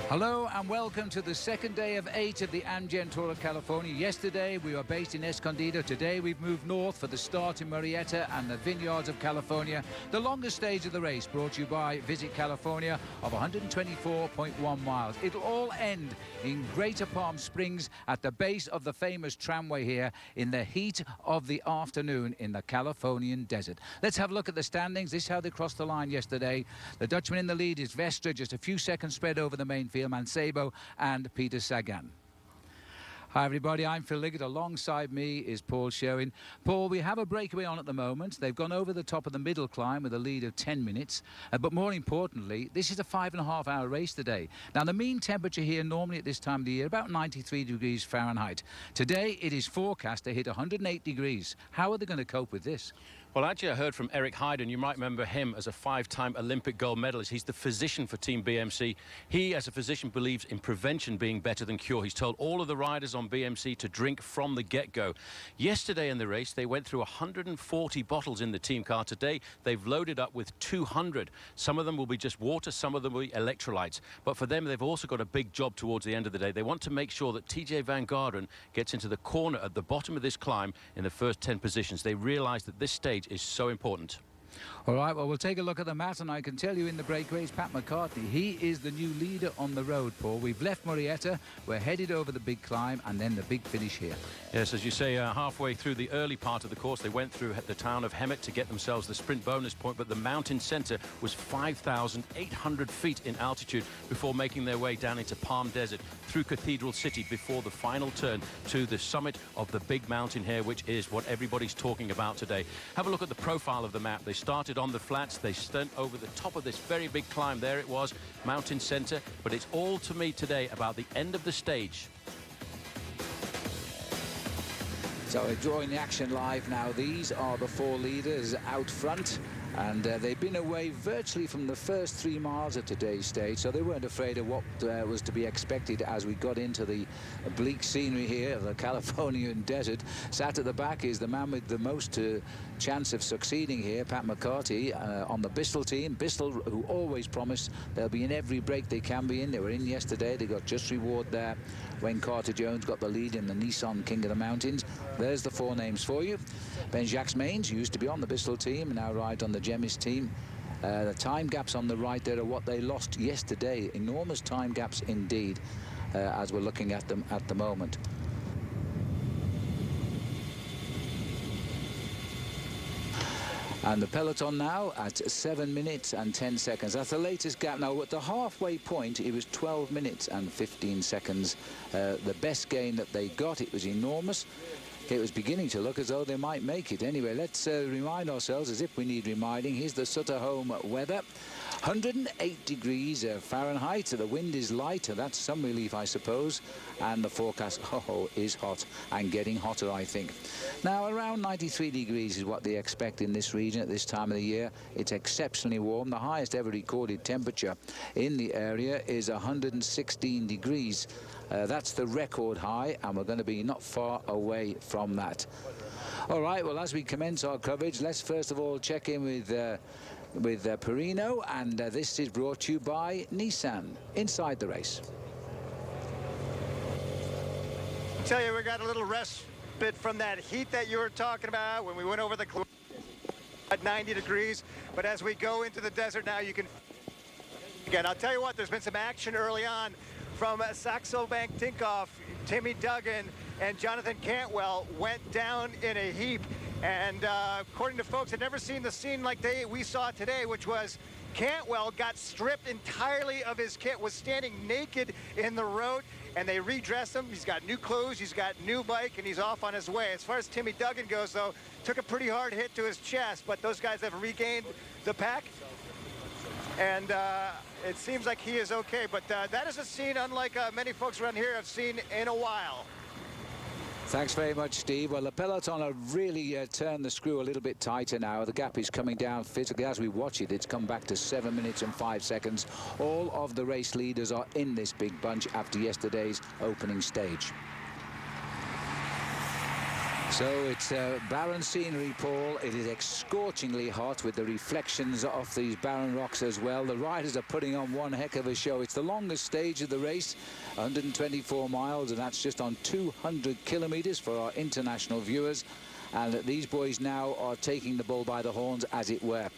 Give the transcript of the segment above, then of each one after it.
Hello and welcome to the second day of 8 of the Amgen Tour of California. Yesterday we were based in Escondido. Today we've moved north for the start in Murrieta and the Vineyards of California. The longest stage of the race brought to you by Visit California of 124.1 miles. It'll all end in Greater Palm Springs at the base of the famous tramway here in the heat of the afternoon in the Californian desert. Let's have a look at the standings. This is how they crossed the line yesterday. The Dutchman in the lead is Vestra, just a few seconds spread over the main field. Mancebo and Peter Sagan. Hi everybody, I'm Phil Liggett. Alongside me is Paul Sherwin. Paul, we have a breakaway on at the moment. They've gone over the top of the middle climb with a lead of 10 minutes. But more importantly, this is a 5.5-hour race today. Now, the mean temperature here normally at this time of the year, about 93 degrees Fahrenheit. Today, it is forecast to hit 108 degrees. How are they going to cope with this? Well, actually, I heard from Eric Heiden. You might remember him as a 5-time Olympic gold medalist. He's the physician for Team BMC. He, as a physician, believes in prevention being better than cure. He's told all of the riders on BMC to drink from the get-go. Yesterday in the race, they went through 140 bottles in the team car. Today, they've loaded up with 200. Some of them will be just water, some of them will be electrolytes. But for them, they've also got a big job towards the end of the day. They want to make sure that TJ Van Garderen gets into the corner at the bottom of this climb in the first 10 positions. They realise that this stage is so important. All right, well, we'll take a look at the mat, and I can tell you in the breakaways, Pat McCartney, he is the new leader on the road, Paul. We've left Murrieta, we're headed over the big climb, and then the big finish here. Yes, as you say, halfway through the early part of the course, they went through the town of Hemet to get themselves the sprint bonus point, but the mountain centre was 5,800 feet in altitude before making their way down into Palm Desert through Cathedral City before the final turn to the summit of the big mountain here, which is what everybody's talking about today. Have a look at the profile of the map. They started on the flats, they stunt over the top of this very big climb. There it was, mountain centre, but it's all to me today about the end of the stage. So we're drawing the action live now. These are the four leaders out front, and they've been away virtually from the first 3 miles of today's stage, so they weren't afraid of what was to be expected as we got into the bleak scenery here of the Californian desert. Sat at the back is the man with the most chance of succeeding here, Pat McCarthy, on the Bristol team. Bristol, who always promise they'll be in every break they can be in. They were in yesterday. They got just reward there when Carter Jones got the lead in the Nissan King of the Mountains. There's the four names for you. Ben Jacques Maines used to be on the Bristol team, now rides on the Gemis team. The time gaps on the right there are what they lost yesterday. Enormous time gaps indeed, as we're looking at them at the moment. And the peloton now at 7 minutes and 10 seconds. That's the latest gap. Now, at the halfway point, it was 12 minutes and 15 seconds. The best gain that they got, it was enormous. It was beginning to look as though they might make it. Anyway, let's remind ourselves, as if we need reminding, here's the Sutter Home weather. 108 degrees Fahrenheit. The wind is light. That's some relief, I suppose. And the forecast is hot and getting hotter, I think. Now, around 93 degrees is what they expect in this region at this time of the year. It's exceptionally warm. The highest ever recorded temperature in the area is 116 degrees. That's the record high, and we're going to be not far away from that. All right, well, as we commence our coverage, let's first of all check in with Perino, and this is brought to you by Nissan. Inside the race. I tell you, we got a little respite from that heat that you were talking about when we went over the at 90 degrees. But as we go into the desert now, you can again. I'll tell you what, there's been some action early on from Saxo Bank Tinkoff. Timmy Duggan and Jonathan Cantwell went down in a heap. And according to folks, had never seen the scene like we saw today, which was Cantwell got stripped entirely of his kit, was standing naked in the road, and they redressed him. He's got new clothes, he's got new bike, and he's off on his way. As far as Timmy Duggan goes, though, took a pretty hard hit to his chest, but those guys have regained the pack, and it seems like he is okay. But that is a scene unlike many folks around here have seen in a while. Thanks very much, Steve. Well, the peloton have really turned the screw a little bit tighter now. The gap is coming down physically. As we watch it, it's come back to 7 minutes and 5 seconds. All of the race leaders are in this big bunch after yesterday's opening stage. So it's barren scenery, Paul. It is scorchingly hot with the reflections off these barren rocks as well. The riders are putting on one heck of a show. It's the longest stage of the race, 124 miles, and that's just on 200 kilometres for our international viewers. And these boys now are taking the bull by the horns, as it were.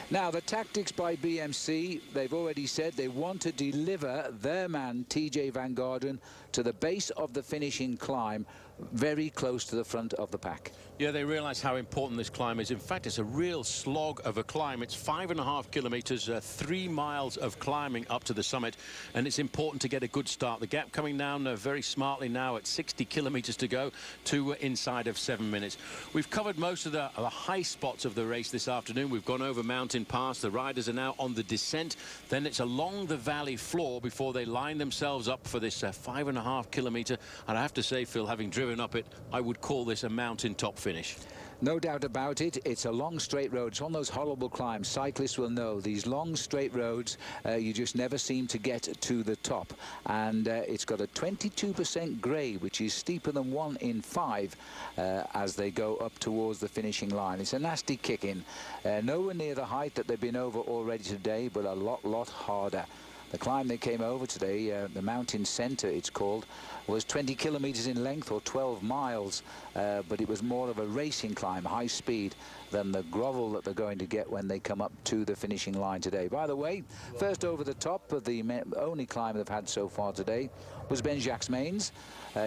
Now, the tactics by BMC, they've already said they want to deliver their man, TJ Van Garderen, to the base of the finishing climb, very close to the front of the pack. Yeah, they realise how important this climb is. In fact, it's a real slog of a climb. It's 5.5 kilometres, 3 miles of climbing up to the summit, and it's important to get a good start. The gap coming down very smartly now at 60 kilometres to go to inside of 7 minutes. We've covered most of the high spots of the race this afternoon. We've gone over Mountain Pass. The riders are now on the descent. Then it's along the valley floor before they line themselves up for this 5.5 kilometre. And I have to say, Phil, having driven up it, I would call this a mountaintop finish. No doubt about it. It's a long straight road. It's one of those horrible climbs. Cyclists will know these long straight roads, you just never seem to get to the top. And it's got a 22% grade, which is steeper than 1 in 5 as they go up towards the finishing line. It's a nasty kick in. Nowhere near the height that they've been over already today, but a lot harder. The climb they came over today, the mountain centre it's called, was 20 kilometres in length or 12 miles, but it was more of a racing climb, high speed, than the grovel that they're going to get when they come up to the finishing line today. By the way, first over the top of the only climb they've had so far today was Ben-Jacques-Mains.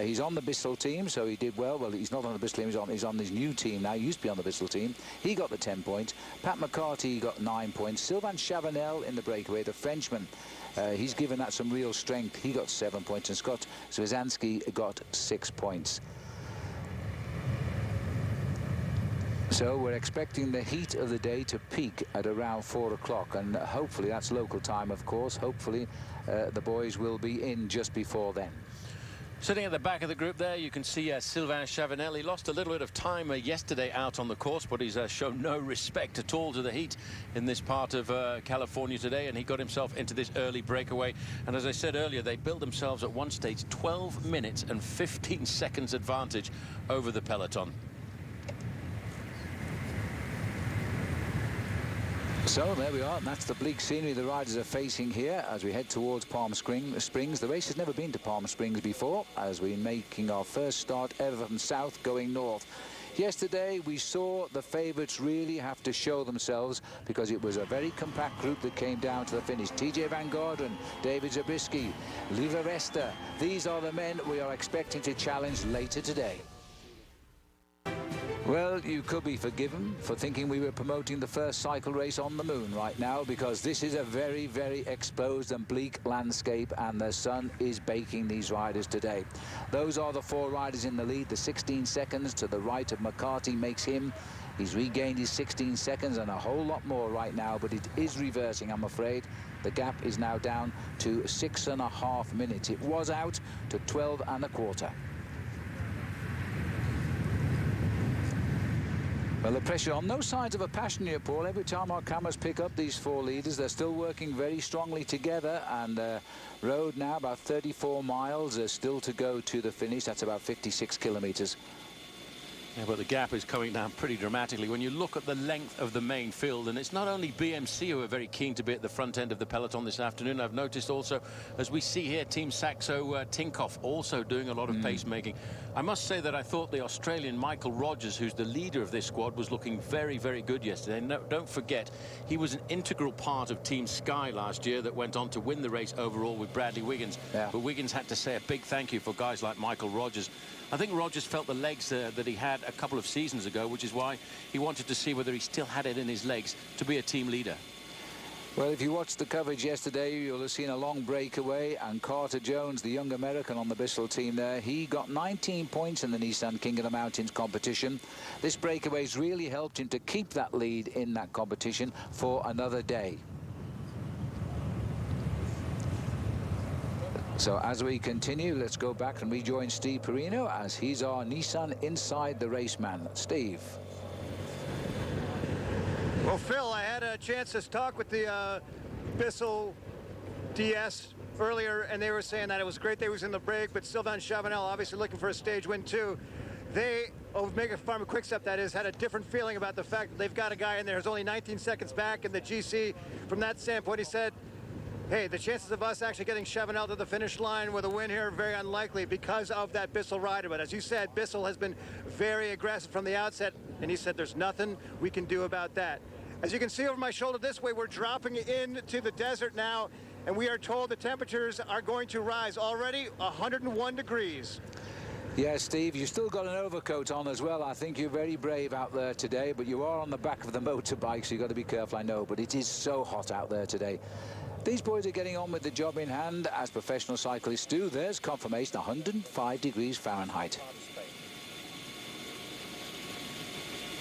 He's on the Bissell team, so he did well. Well, he's not on the Bissell team, he's on his new team now. He used to be on the Bissell team. He got the 10 points. Pat McCarty got 9 points. Sylvain Chavanel in the breakaway, the Frenchman. He's given that some real strength. He got 7 points, and Scott Zwierzanski got 6 points. So we're expecting the heat of the day to peak at around 4 o'clock, and hopefully that's local time, of course. Hopefully the boys will be in just before then. Sitting at the back of the group there, you can see Sylvain Chavanel. He lost a little bit of time yesterday out on the course, but he's shown no respect at all to the heat in this part of California today, and he got himself into this early breakaway. And as I said earlier, they built themselves at one stage 12 minutes and 15 seconds advantage over the peloton. So there we are, and that's the bleak scenery the riders are facing here as we head towards Palm Springs. The race has never been to Palm Springs before, as we're making our first start ever from south going north. Yesterday we saw the favourites really have to show themselves, because it was a very compact group that came down to the finish. TJ Van Garderen, David Zabriskie, Liva Resta. These are the men we are expecting to challenge later today. Well, you could be forgiven for thinking we were promoting the first cycle race on the moon right now, because this is a very, very exposed and bleak landscape, and the sun is baking these riders today. Those are the 4 riders in the lead. The 16 seconds to the right of McCarty makes him. He's regained his 16 seconds and a whole lot more right now, but it is reversing, I'm afraid. The gap is now down to 6.5 minutes. It was out to 12.25. Well, the pressure on. No signs of a passion here, Paul. Every time our cameras pick up these 4 leaders, they're still working very strongly together, and road now about 34 miles still to go to the finish. That's about 56 kilometres. Yeah, but the gap is coming down pretty dramatically when you look at the length of the main field. And it's not only BMC who are very keen to be at the front end of the peloton this afternoon. I've noticed also, as we see here, Team Saxo Tinkoff also doing a lot of pacemaking. I must say that I thought the Australian Michael Rogers, who's the leader of this squad, was looking very, very good yesterday. And no, don't forget, he was an integral part of Team Sky last year that went on to win the race overall with Bradley Wiggins. Yeah. But Wiggins had to say a big thank you for guys like Michael Rogers. I think Rogers felt the legs that he had a couple of seasons ago, which is why he wanted to see whether he still had it in his legs to be a team leader. Well, if you watched the coverage yesterday, you'll have seen a long breakaway, and Carter Jones, the young American on the Bissell team there, he got 19 points in the Nissan King of the Mountains competition. This breakaway's really helped him to keep that lead in that competition for another day. So as we continue, let's go back and rejoin Steve Perino, as he's our Nissan Inside the Race man. Steve. Well, Phil, I had a chance to talk with the Bissell DS earlier, and they were saying that it was great they was in the break, but Sylvain Chavanel obviously looking for a stage win too. they, Omega Pharma Quickstep that is, had a different feeling about the fact that they've got a guy in there who's only 19 seconds back in the GC. From that standpoint, he said, hey, the chances of us actually getting Chavanel to the finish line with a win here are very unlikely because of that Bissell rider. But as you said, Bissell has been very aggressive from the outset, and he said there's nothing we can do about that. As you can see over my shoulder this way, we're dropping into the desert now, and we are told the temperatures are going to rise already 101 degrees. Yeah, Steve, you've still got an overcoat on as well. I think you're very brave out there today, but you are on the back of the motorbike, so you've got to be careful, I know, but it is so hot out there today. These boys are getting on with the job in hand, as professional cyclists do. There's confirmation, 105 degrees Fahrenheit.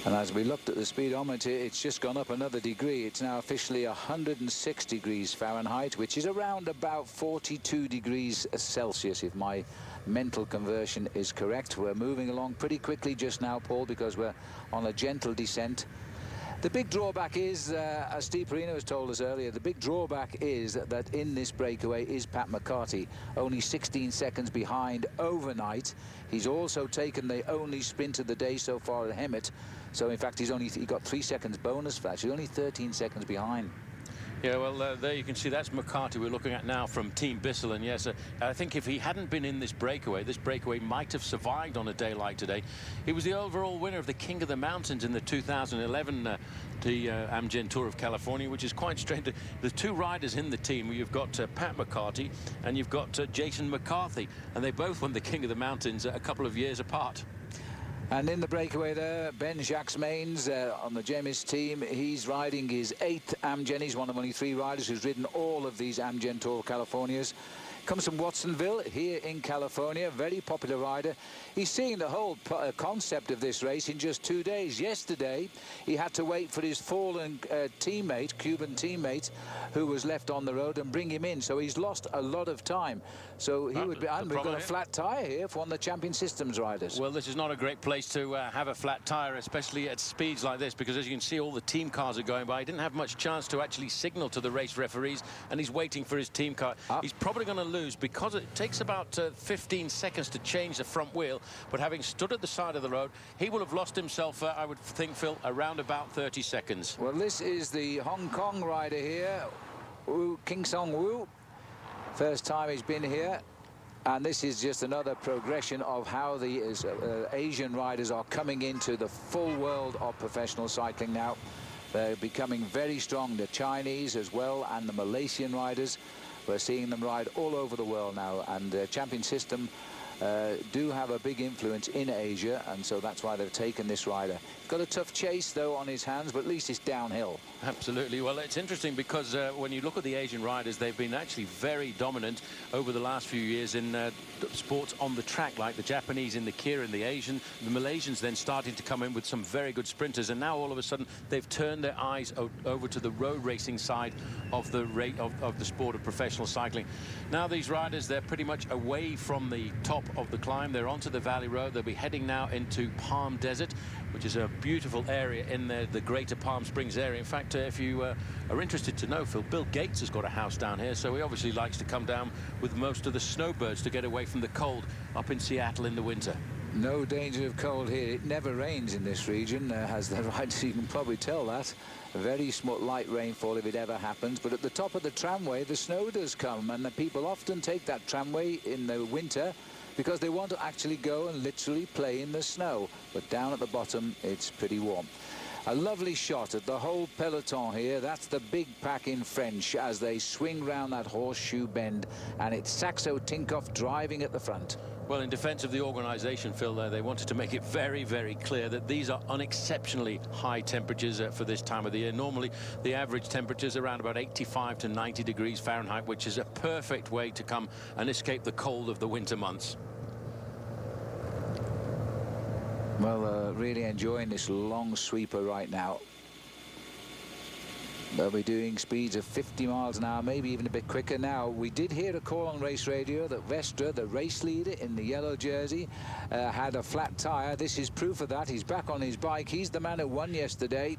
And as we looked at the speedometer, it's just gone up another degree. It's now officially 106 degrees Fahrenheit, which is around about 42 degrees Celsius, if my mental conversion is correct. We're moving along pretty quickly just now, Paul, because we're on a gentle descent. The big drawback is, as Steve Perino has told us earlier, the big drawback is that in this breakaway is Pat McCarthy, only 16 seconds behind overnight. He's also taken the only sprint of the day so far at Hemet. So, in fact, he got 3 seconds bonus for that. He's only 13 seconds behind. Yeah, well, there you can see that's McCarthy we're looking at now from Team Bissell. And yes, I think if he hadn't been in this breakaway might have survived on a day like today. He was the overall winner of the King of the Mountains in the 2011 Amgen Tour of California, which is quite strange. The two riders in the team, you've got Pat McCarthy and you've got Jason McCarthy, and they both won the King of the Mountains a couple of years apart. And in the breakaway there, Ben Jacques-Mains on the Jemis team, he's riding his 8th Amgen. He's one of only 3 riders who's ridden all of these Amgen Tour of Californias. Comes from Watsonville here in California, very popular rider. He's seeing the whole concept of this race in just 2 days. Yesterday, he had to wait for his fallen teammate, Cuban teammate, who was left on the road, and bring him in. So he's lost a lot of time. So he would be, and we've got a flat tyre here for one of the Champion Systems riders. Well, this is not a great place to have a flat tyre, especially at speeds like this, because as you can see, all the team cars are going by. He didn't have much chance to actually signal to the race referees, and he's waiting for his team car. He's probably going to lose because it takes about 15 seconds to change the front wheel, but having stood at the side of the road, he will have lost himself, I would think, Phil, around about 30 seconds. Well, this is the Hong Kong rider here, King Song Woo. First time he's been here, and this is just another progression of how the Asian riders are coming into the full world of professional cycling now. They're becoming very strong, the Chinese as well, and the Malaysian riders. We're seeing them ride all over the world now, and the Champion System do have a big influence in Asia, and so that's why they've taken this rider. He's got a tough chase, though, on his hands, but at least it's downhill. Absolutely. Well, it's interesting because when you look at the Asian riders, they've been actually very dominant over the last few years in sports on the track, like the Japanese in the Kira and the Malaysians then starting to come in with some very good sprinters, and now all of a sudden they've turned their eyes over to the road racing side of the sport of professional cycling. Now these riders, they're pretty much away from the top of the climb. They're onto the Valley Road. They'll be heading now into Palm Desert, which is a beautiful area in the Greater Palm Springs area. In fact, if you are interested to know, Phil, Bill Gates has got a house down here, so he obviously likes to come down with most of the snowbirds to get away from the cold up in Seattle in the winter. No danger of cold here. It never rains in this region, as the riders, you can probably tell that. A very small light rainfall if it ever happens, but at the top of the tramway the snow does come, and the people often take that tramway in the winter because they want to actually go and literally play in the snow, but down at the bottom it's pretty warm. A lovely shot at the whole peloton here. That's the big pack in French as they swing round that horseshoe bend, and it's Saxo Tinkoff driving at the front. Well, in defense of the organization, Phil, they wanted to make it very, very clear that these are unexceptionally high temperatures for this time of the year. Normally, the average temperature is around about 85 to 90 degrees Fahrenheit, which is a perfect way to come and escape the cold of the winter months. Well, really enjoying this long sweeper right now. They'll be doing speeds of 50 miles an hour, maybe even a bit quicker. Now, we did hear a call on race radio that Vestra, the race leader in the yellow jersey, had a flat tyre. This is proof of that. He's back on his bike. He's the man who won yesterday.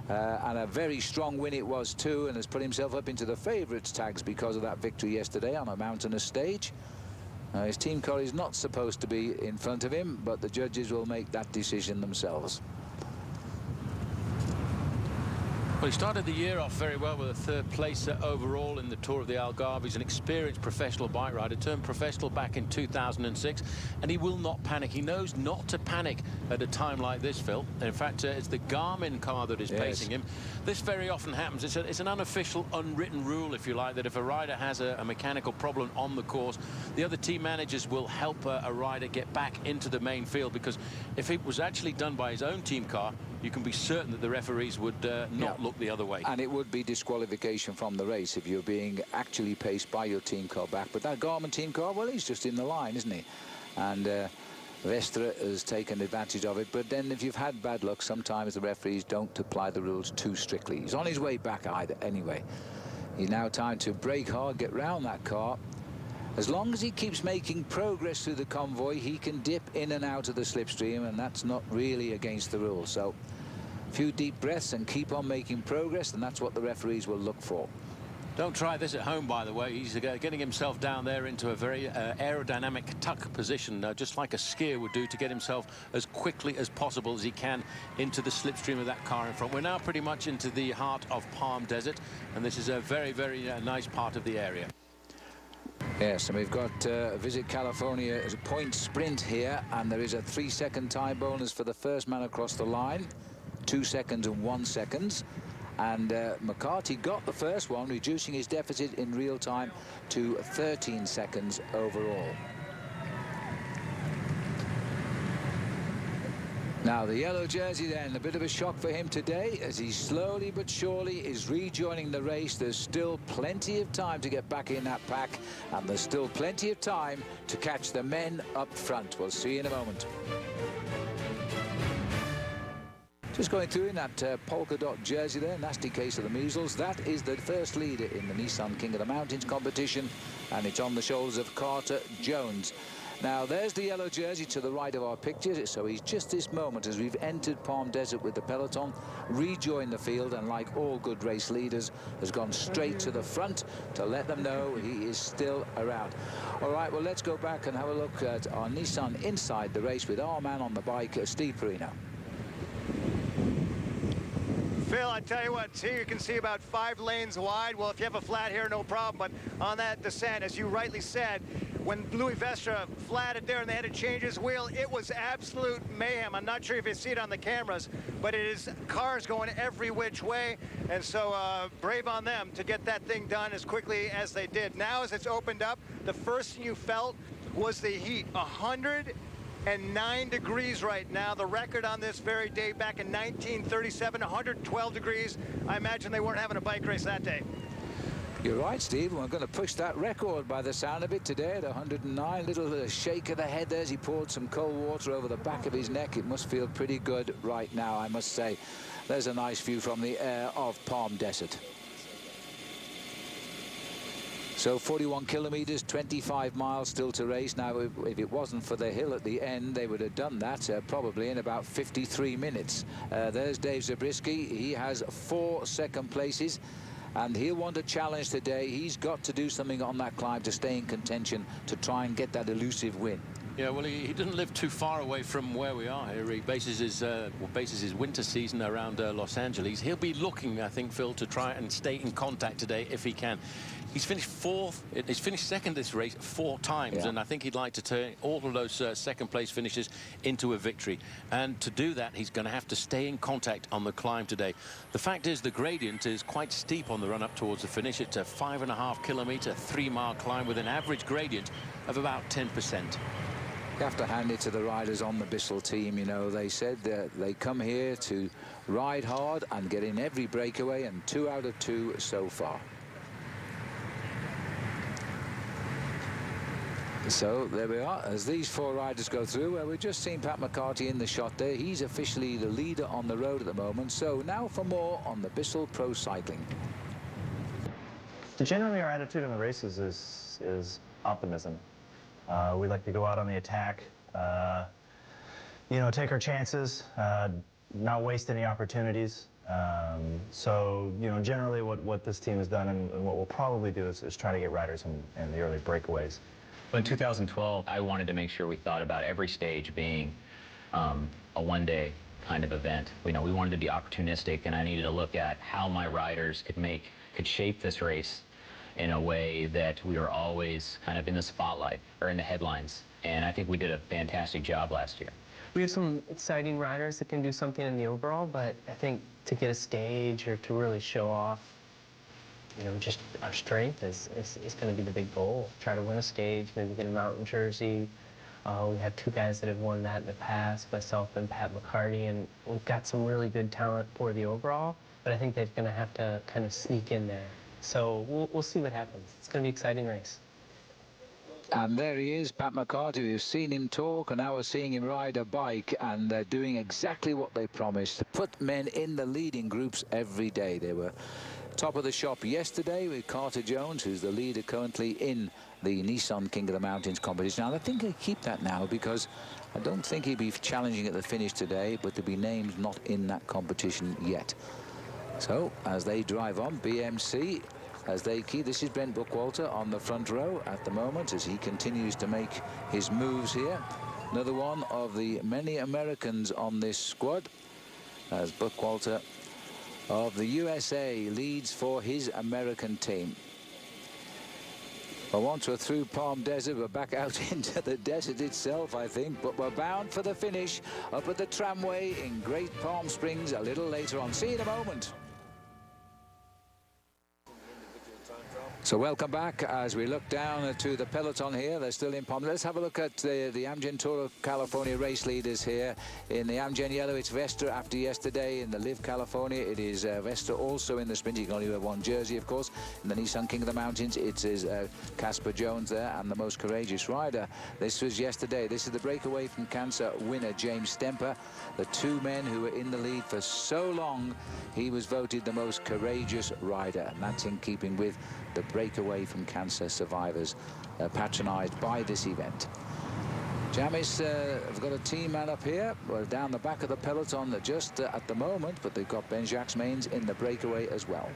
And a very strong win it was too, and has put himself up into the favourites tags because of that victory yesterday on a mountainous stage. His team car is not supposed to be in front of him, but the judges will make that decision themselves. Well, he started the year off very well with a third place overall in the Tour of the Algarve. He's an experienced professional bike rider, turned professional back in 2006, and he will not panic. He knows not to panic at a time like this, Phil. In fact, it's the Garmin car that is pacing him. This very often happens. It's an unofficial, unwritten rule, if you like, that if a rider has a mechanical problem on the course, the other team managers will help a rider get back into the main field, because if it was actually done by his own team car, you can be certain that the referees would not look the other way. And it would be disqualification from the race if you're being actually paced by your team car back. But that Garmin team car, well, he's just in the line, isn't he? And Vestra has taken advantage of it. But then if you've had bad luck, sometimes the referees don't apply the rules too strictly. He's on his way back anyway. He's now time to brake hard, get round that car. As long as he keeps making progress through the convoy, he can dip in and out of the slipstream, and that's not really against the rules. So a few deep breaths and keep on making progress, and that's what the referees will look for. Don't try this at home, by the way. He's getting himself down there into a very aerodynamic tuck position, just like a skier would do, to get himself as quickly as possible as he can into the slipstream of that car in front. We're now pretty much into the heart of Palm Desert, and this is a very, very nice part of the area. Yes, and we've got Visit California as a point sprint here, and there is a 3-second time bonus for the first man across the line, 2 seconds and 1 second. And McCarthy got the first one, reducing his deficit in real time to 13 seconds overall. Now the yellow jersey then, a bit of a shock for him today as he slowly but surely is rejoining the race. There's still plenty of time to get back in that pack, and there's still plenty of time to catch the men up front. We'll see you in a moment. Just going through in that polka dot jersey there, nasty case of the measles. That is the first leader in the Nissan King of the Mountains competition, and it's on the shoulders of Carter Jones. Now there's the yellow jersey to the right of our picture, so he's just this moment, as we've entered Palm Desert with the peloton, rejoined the field, and like all good race leaders has gone straight to the front to let them know he is still around. All right, well, let's go back and have a look at our Nissan inside the race with our man on the bike, Steve Perino. Phil, I tell you what, here you can see about 5 lanes wide. Well, if you have a flat here, no problem, but on that descent, as you rightly said, when Louis Vestra flatted there and they had to change his wheel, it was absolute mayhem. I'm not sure if you see it on the cameras, but it is cars going every which way, and so brave on them to get that thing done as quickly as they did. Now, as it's opened up, the first thing you felt was the heat. 109 degrees right now. The record on this very day back in 1937, 112 degrees. I imagine they weren't having a bike race that day. You're right, Steve. We're going to push that record by the sound of it today at 109. Little shake of the head there as he poured some cold water over the back of his neck. It must feel pretty good right now, I must say. There's a nice view from the air of Palm Desert. So 41 kilometers, 25 miles still to race. Now, if it wasn't for the hill at the end, they would have done that probably in about 53 minutes. There's Dave Zabriskie. He has 4 second places, and he'll want a challenge today. He's got to do something on that climb to stay in contention to try and get that elusive win. Yeah, well, he didn't live too far away from where we are here. He bases his winter season around Los Angeles. He'll be looking, I think, Phil, to try and stay in contact today if he can. He's finished fourth. He's finished second this race 4 times, and I think he'd like to turn all of those second place finishes into a victory. And to do that, he's going to have to stay in contact on the climb today. The fact is, the gradient is quite steep on the run up towards the finish. It's a 5.5 kilometer, 3-mile climb with an average gradient of about 10%. You have to hand it to the riders on the Bissell team. You know, they said that they come here to ride hard and get in every breakaway, and 2 out of 2 so far. So there we are as these 4 riders go through. We've just seen Pat McCarthy in the shot there. He's officially the leader on the road at the moment. So now for more on the Bissell Pro Cycling. Generally, our attitude in the races is optimism. We like to go out on the attack, you know, take our chances, not waste any opportunities. So, you know, generally what this team has done and what we'll probably do is try to get riders in the early breakaways. Well, in 2012, I wanted to make sure we thought about every stage being a one-day kind of event. We wanted to be opportunistic, and I needed to look at how my riders could shape this race in a way that we were always kind of in the spotlight or in the headlines. And I think we did a fantastic job last year. We have some exciting riders that can do something in the overall, but I think to get a stage or to really show off, just our strength is going to be the big goal. Try to win a stage, maybe get a mountain jersey. We have two guys that have won that in the past, myself and Pat McCarty, and we've got some really good talent for the overall, but I think they're going to have to kind of sneak in there. So we'll see what happens. It's going to be an exciting race. And there he is, Pat McCarty. We've seen him talk, and now we're seeing him ride a bike, and they're doing exactly what they promised, to put men in the leading groups every day. They were top of the shop yesterday with Carter Jones, who's the leader currently in the Nissan King of the Mountains competition. And I think he'll keep that now, because I don't think he'll be challenging at the finish today, but there'll be names not in that competition yet. So as they drive on, BMC, as they keep, this is Brent Buckwalter on the front row at the moment as he continues to make his moves here. Another one of the many Americans on this squad, as Buckwalter of the USA leads for his American team. Well, once we're through Palm Desert, we're back out into the desert itself, I think, but we're bound for the finish up at the tramway in Great Palm Springs a little later on. See you in a moment. So welcome back as we look down to the peloton here. They're still in Palm. Let's have a look at the Amgen Tour of California race leaders here. In the Amgen yellow, it's Vesta after yesterday. In the Live California, it is Vesta also in the sprint. You can only wear one jersey, of course. In the Nissan King of the Mountains, it is Casper Jones there, and the most courageous rider. This was yesterday. This is the breakaway from cancer winner, James Stemper. The two men who were in the lead for so long, he was voted the most courageous rider, and that's in keeping with the breakaway from cancer survivors patronised by this event. Jamis have got a team man up here. Well, down the back of the peloton just at the moment, but they've got Ben Jacques Mains in the breakaway as well.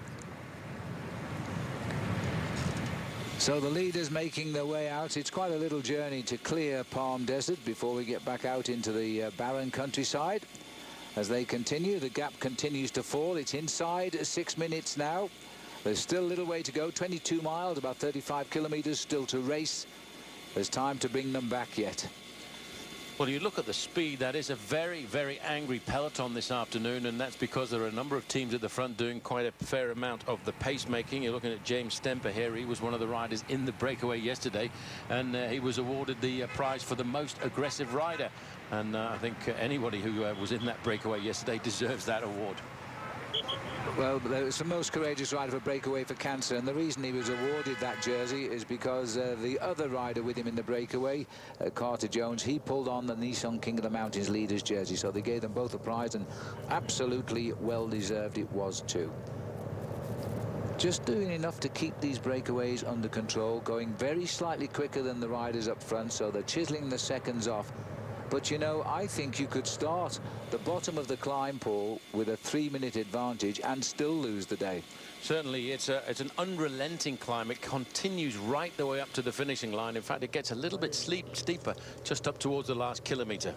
So the leaders making their way out. It's quite a little journey to clear Palm Desert before we get back out into the barren countryside. As they continue, the gap continues to fall. It's inside 6 minutes now. There's still a little way to go, 22 miles, about 35 kilometers still to race. There's time to bring them back yet. Well, you look at the speed, that is a very, very angry peloton this afternoon, and that's because there are a number of teams at the front doing quite a fair amount of the pacemaking. You're looking at James Stemper here. He was one of the riders in the breakaway yesterday, and he was awarded the prize for the most aggressive rider. And I think anybody who was in that breakaway yesterday deserves that award. Well, there was the most courageous rider for breakaway for cancer, and the reason he was awarded that jersey is because the other rider with him in the breakaway, Carter Jones, he pulled on the Nissan King of the Mountains leaders jersey, so they gave them both a prize, and absolutely well deserved it was too. Just doing enough to keep these breakaways under control, going very slightly quicker than the riders up front, so they're chiseling the seconds off. But, you know, I think you could start the bottom of the climb, Paul, with a 3-minute advantage and still lose the day. Certainly, it's an unrelenting climb. It continues right the way up to the finishing line. In fact, it gets a little bit steeper just up towards the last kilometre.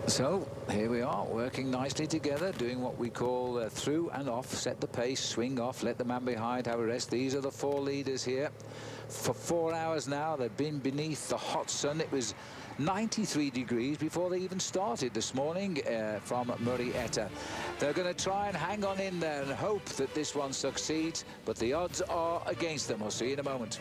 So here we are, working nicely together, doing what we call through and off, set the pace, swing off, let the man behind have a rest. These are the four leaders here. For 4 hours now, they've been beneath the hot sun. It was 93 degrees before they even started this morning from Murrieta. They're going to try and hang on in there and hope that this one succeeds, but the odds are against them. We'll see you in a moment.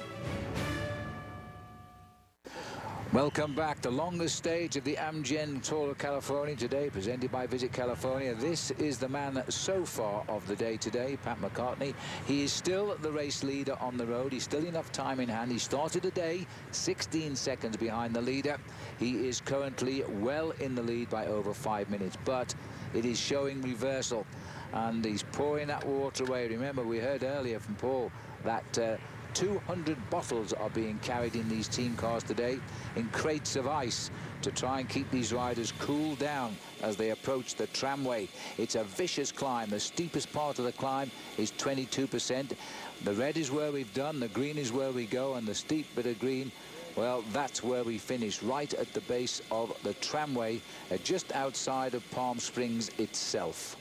Welcome back. The longest stage of the Amgen Tour of California today, presented by Visit California. This is the man so far of the day today, Pat McCartney. He is still the race leader on the road. He's still enough time in hand. He started the day 16 seconds behind the leader. He is currently well in the lead by over 5 minutes, but it is showing reversal, and he's pouring that water away. Remember, we heard earlier from Paul that 200 bottles are being carried in these team cars today in crates of ice to try and keep these riders cooled down as they approach the tramway. It's a vicious climb. The steepest part of the climb is 22%. The red is where we've done, the green is where we go, and the steep bit of green, well, that's where we finish, right at the base of the tramway, just outside of Palm Springs itself.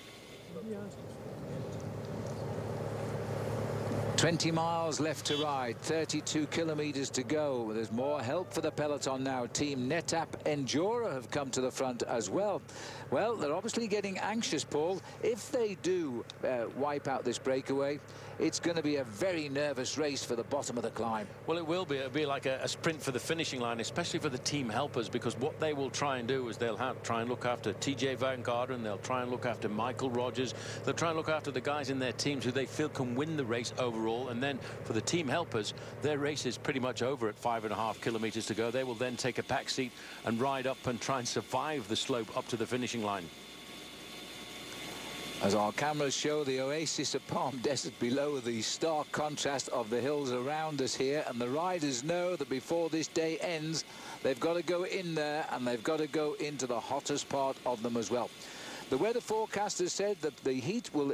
20 miles left to ride, 32 kilometers to go. There's more help for the peloton now. Team Netap Endura have come to the front as well. Well, they're obviously getting anxious, Paul. If they do wipe out this breakaway, it's going to be a very nervous race for the bottom of the climb. Well, it will be. It'll be like a sprint for the finishing line, especially for the team helpers, because what they will try and do is they'll try and look after TJ Van Garderen, they'll try and look after Michael Rogers, they'll try and look after the guys in their teams who they feel can win the race overall. And then for the team helpers, their race is pretty much over at 5.5 kilometers to go. They will then take a back seat and ride up and try and survive the slope up to the finishing line. As our cameras show the oasis of Palm Desert below, the stark contrast of the hills around us here, and the riders know that before this day ends, they've got to go in there, and they've got to go into the hottest part of them as well. The weather forecasters said that the heat will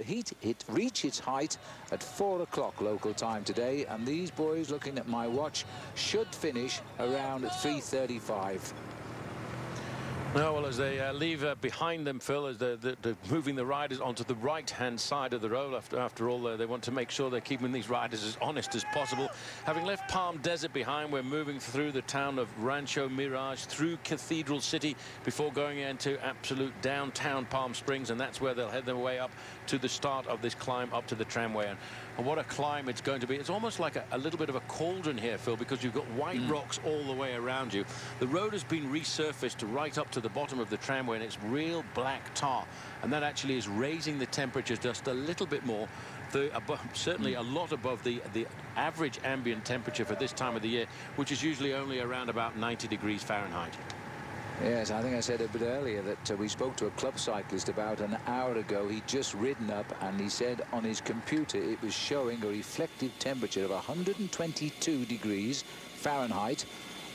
reach its height at 4 o'clock local time today, and these boys, looking at my watch, should finish around 3:35. No, well, as they leave behind them, Phil, as they're moving the riders onto the right-hand side of the road. After all, they want to make sure they're keeping these riders as honest as possible. Having left Palm Desert behind, we're moving through the town of Rancho Mirage, through Cathedral City, before going into absolute downtown Palm Springs, and that's where they'll head their way up to the start of this climb up to the tramway. And what a climb it's going to be. It's almost like a little bit of a cauldron here, Phil, because you've got white rocks all the way around you. The road has been resurfaced right up to the bottom of the tramway, and it's real black tar, and that actually is raising the temperature just a little bit more, certainly a lot above the average ambient temperature for this time of the year, which is usually only around about 90 degrees Fahrenheit. Yes, I think I said a bit earlier that we spoke to a club cyclist about an hour ago. He'd just ridden up, and he said on his computer it was showing a reflective temperature of 122 degrees Fahrenheit.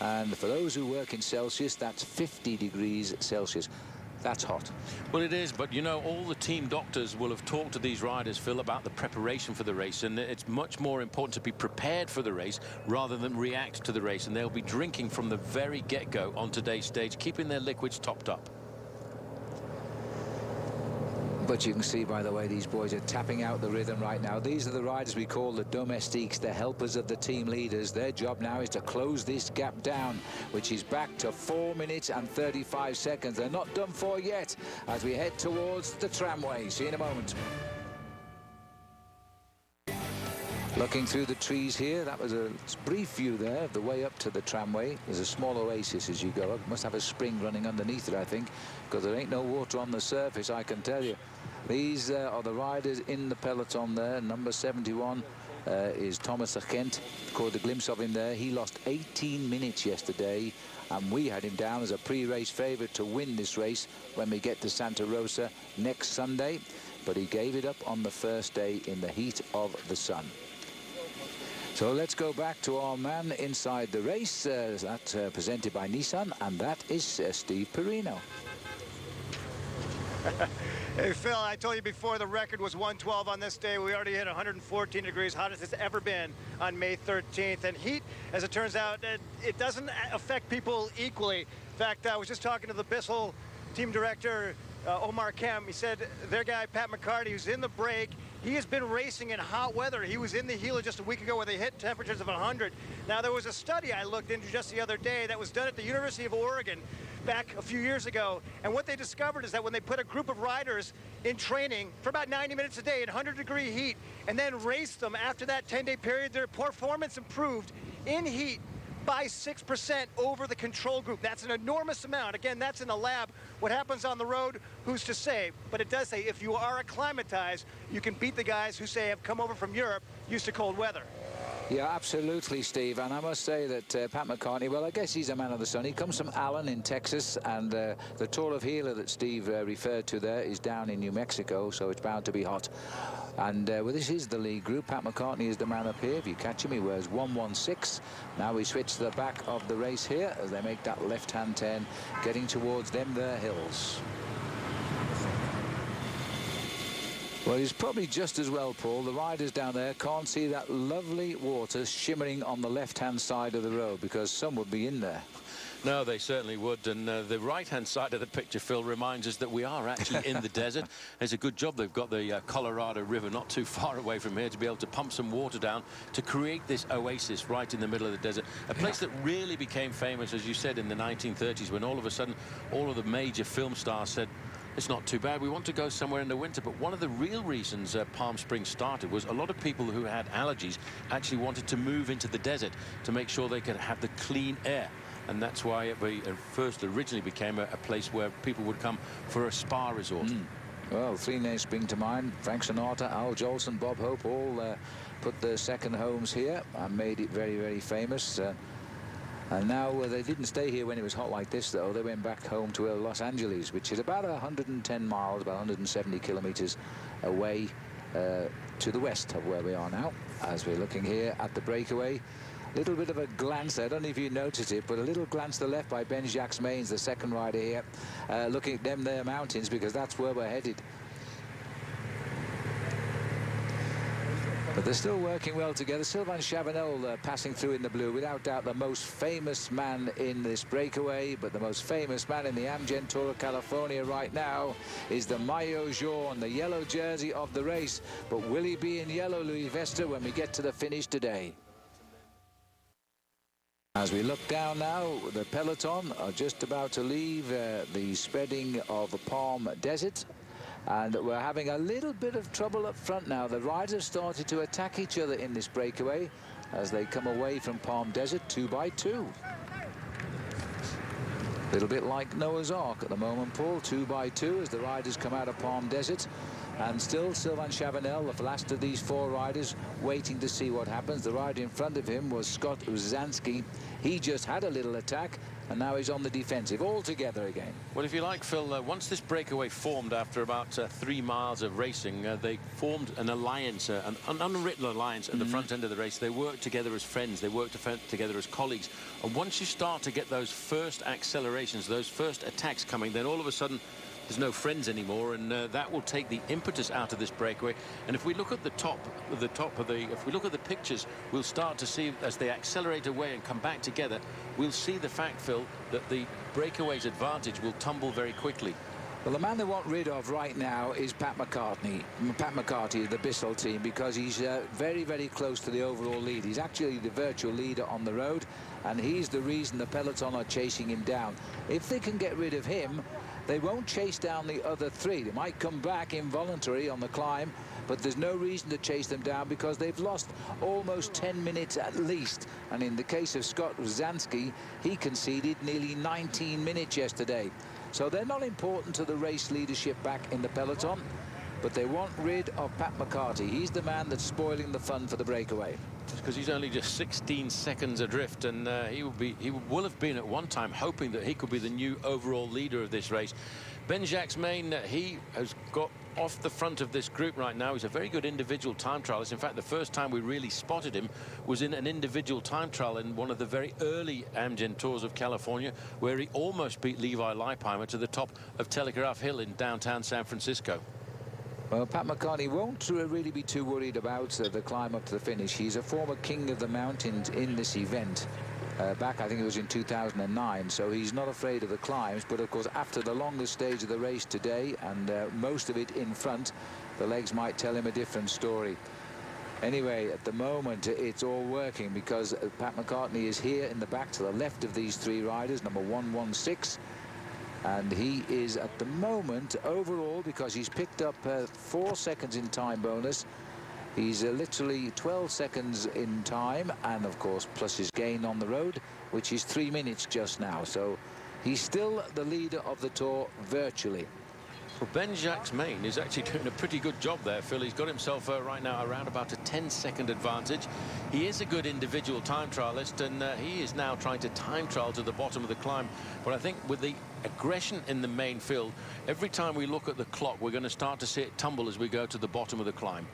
And for those who work in Celsius, that's 50 degrees Celsius. That's hot. Well, it is, but you know, all the team doctors will have talked to these riders, Phil, about the preparation for the race, and it's much more important to be prepared for the race rather than react to the race, and they'll be drinking from the very get-go on today's stage, keeping their liquids topped up. But you can see, by the way, these boys are tapping out the rhythm right now. These are the riders we call the domestiques, the helpers of the team leaders. Their job now is to close this gap down, which is back to 4 minutes and 35 seconds. They're not done for yet as we head towards the tramway. See you in a moment. Looking through the trees here, that was a brief view there of the way up to the tramway. There's a small oasis as you go up. Must have a spring running underneath it, I think, because there ain't no water on the surface, I can tell you. These are the riders in the peloton there. Number 71 is Thomas Agent. Caught a glimpse of him there. He lost 18 minutes yesterday, and we had him down as a pre-race favourite to win this race when we get to Santa Rosa next Sunday. But he gave it up on the first day in the heat of the sun. So let's go back to our man inside the race. That's presented by Nissan, and that is Steve Perino. Hey, Phil, I told you before the record was 112 on this day. We already hit 114 degrees, hottest it's ever been on May 13th. And heat, as it turns out, it doesn't affect people equally. In fact, I was just talking to the Bissell team director, Omar Kemp. He said their guy, Pat McCarty, who's in the break, he has been racing in hot weather. He was in the Gila just a week ago where they hit temperatures of 100. Now, there was a study I looked into just the other day that was done at the University of Oregon back a few years ago, and what they discovered is that when they put a group of riders in training for about 90 minutes a day in 100-degree heat and then raced them after that 10-day period, their performance improved in heat by 6% over the control group. That's an enormous amount. Again, that's in a lab. What happens on the road, who's to say? But it does say if you are acclimatized, you can beat the guys who say have come over from Europe used to cold weather. Yeah, absolutely, Steve. And I must say that Pat McCartney, well, I guess he's a man of the sun. He comes from Allen in Texas, and the Tour of Gila that Steve referred to there is down in New Mexico, so it's bound to be hot. And well, this is the lead group. Pat McCartney is the man up here. If you catch him, he wears 116. Now we switch to the back of the race here as they make that left-hand turn, getting towards them their hills. Well, he's probably just as well, Paul. The riders down there can't see that lovely water shimmering on the left-hand side of the road, because some would be in there. No, they certainly would. And the right-hand side of the picture, Phil, reminds us that we are actually in the desert. It's a good job they've got the Colorado River not too far away from here to be able to pump some water down to create this oasis right in the middle of the desert. A place that really became famous, as you said, in the 1930s, when all of a sudden all of the major film stars said, it's not too bad, we want to go somewhere in the winter. But one of the real reasons Palm Springs started was a lot of people who had allergies actually wanted to move into the desert to make sure they could have the clean air. And that's why it first originally became a place where people would come for a spa resort. Well, three names spring to mind. Frank Sinatra, Al Jolson, Bob Hope all put their second homes here and made it very, very famous. And now they didn't stay here when it was hot like this, though. They went back home to Los Angeles, which is about 110 miles, about 170 kilometers away to the west of where we are now, as we're looking here at the breakaway. Little bit of a glance there. I don't know if you noticed it, but a little glance to the left by Ben-Jacques Maines, the second rider here, looking at them there mountains, because that's where we're headed. But they're still working well together. Sylvain Chavanel passing through in the blue, without doubt the most famous man in this breakaway, but the most famous man in the Amgen Tour of California right now is the maillot jaune, the yellow jersey of the race. But will he be in yellow, Louis Vester, when we get to the finish today? As we look down now, the peloton are just about to leave the spreading of the Palm Desert. And we're having a little bit of trouble up front now. The riders started to attack each other in this breakaway as they come away from Palm Desert 2 by 2. A little bit like Noah's Ark at the moment, Paul, 2 by 2 as the riders come out of Palm Desert. And still Sylvain Chavanel, the last of these four riders, waiting to see what happens. The rider in front of him was Scott Uzansky. He just had a little attack, and now he's on the defensive altogether again. Well, if you like, Phil, once this breakaway formed after about 3 miles of racing, they formed an alliance, an unwritten alliance at the front end of the race. They worked together as friends. They worked together as colleagues. And once you start to get those first accelerations, those first attacks coming, then all of a sudden there's no friends anymore, and that will take the impetus out of this breakaway. And if we look at the if we look at the pictures, we'll start to see as they accelerate away and come back together, we'll see the fact, Phil, that the breakaway's advantage will tumble very quickly. Well, the man they want rid of right now is Pat McCartney. Pat McCartney, the Bissell team, because he's very, very close to the overall lead. He's actually the virtual leader on the road, and he's the reason the peloton are chasing him down. If they can get rid of him, they won't chase down the other three. They might come back involuntary on the climb, but there's no reason to chase them down because they've lost almost 10 minutes at least. And in the case of Scott Uzansky, he conceded nearly 19 minutes yesterday. So they're not important to the race leadership back in the peloton, but they want rid of Pat McCartney. He's the man that's spoiling the fun for the breakaway. Because he's only just 16 seconds adrift, and he will have been at one time hoping that he could be the new overall leader of this race. Ben-Jacques Maines, he has got off the front of this group right now. He's a very good individual time trialist. In fact, the first time we really spotted him was in an individual time trial in one of the very early Amgen Tours of California, where he almost beat Levi Leipheimer to the top of Telegraph Hill in downtown San Francisco. Well, Pat McCartney won't really be too worried about the climb up to the finish. He's a former king of the mountains in this event. Back, I think it was in 2009, so he's not afraid of the climbs. But of course, after the longest stage of the race today, and most of it in front, the legs might tell him a different story. Anyway, at the moment, it's all working because Pat McCartney is here in the back to the left of these three riders, number 116. And he is at the moment overall, because he's picked up 4 seconds in time bonus. He's literally 12 seconds in time, and of course plus his gain on the road, which is 3 minutes just now. So he's still the leader of the Tour virtually. Well, Ben-Jacques Maines is actually doing a pretty good job there, Phil. He's got himself right now around about a 10-second advantage. He is a good individual time trialist, and he is now trying to time trial to the bottom of the climb. But I think with the aggression in the main field, every time we look at the clock, we're going to start to see it tumble as we go to the bottom of the climb.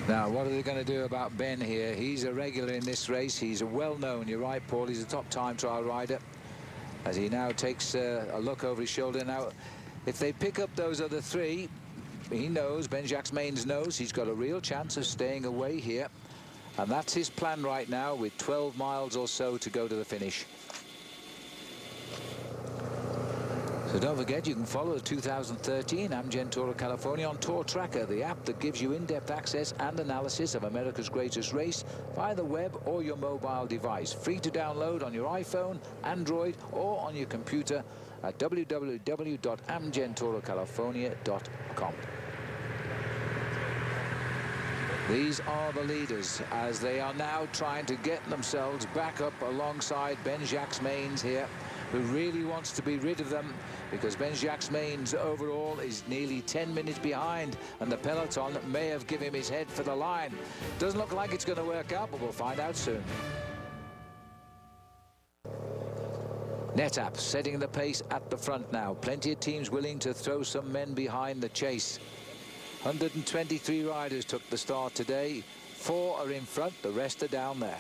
Now, what are they going to do about Ben here? He's a regular in this race. He's well known. You're right, Paul. He's a top time trial rider. As he now takes a look over his shoulder. Now, if they pick up those other three, he knows, Ben-Jacques-Mains knows, he's got a real chance of staying away here. And that's his plan right now, with 12 miles or so to go to the finish. So don't forget, you can follow the 2013 Amgen Tour of California on Tour Tracker, the app that gives you in-depth access and analysis of America's greatest race via the web or your mobile device. Free to download on your iPhone, Android, or on your computer at www.amgentourofcalifornia.com. These are the leaders as they are now trying to get themselves back up alongside Ben-Jacques-Mains here, who really wants to be rid of them, because Ben-Jacques-Mains overall is nearly 10 minutes behind, and the peloton may have given him his head for the line. Doesn't look like it's going to work out, but we'll find out soon. NetApp setting the pace at the front now. Plenty of teams willing to throw some men behind the chase. 123 riders took the start today. 4 are in front, the rest are down there.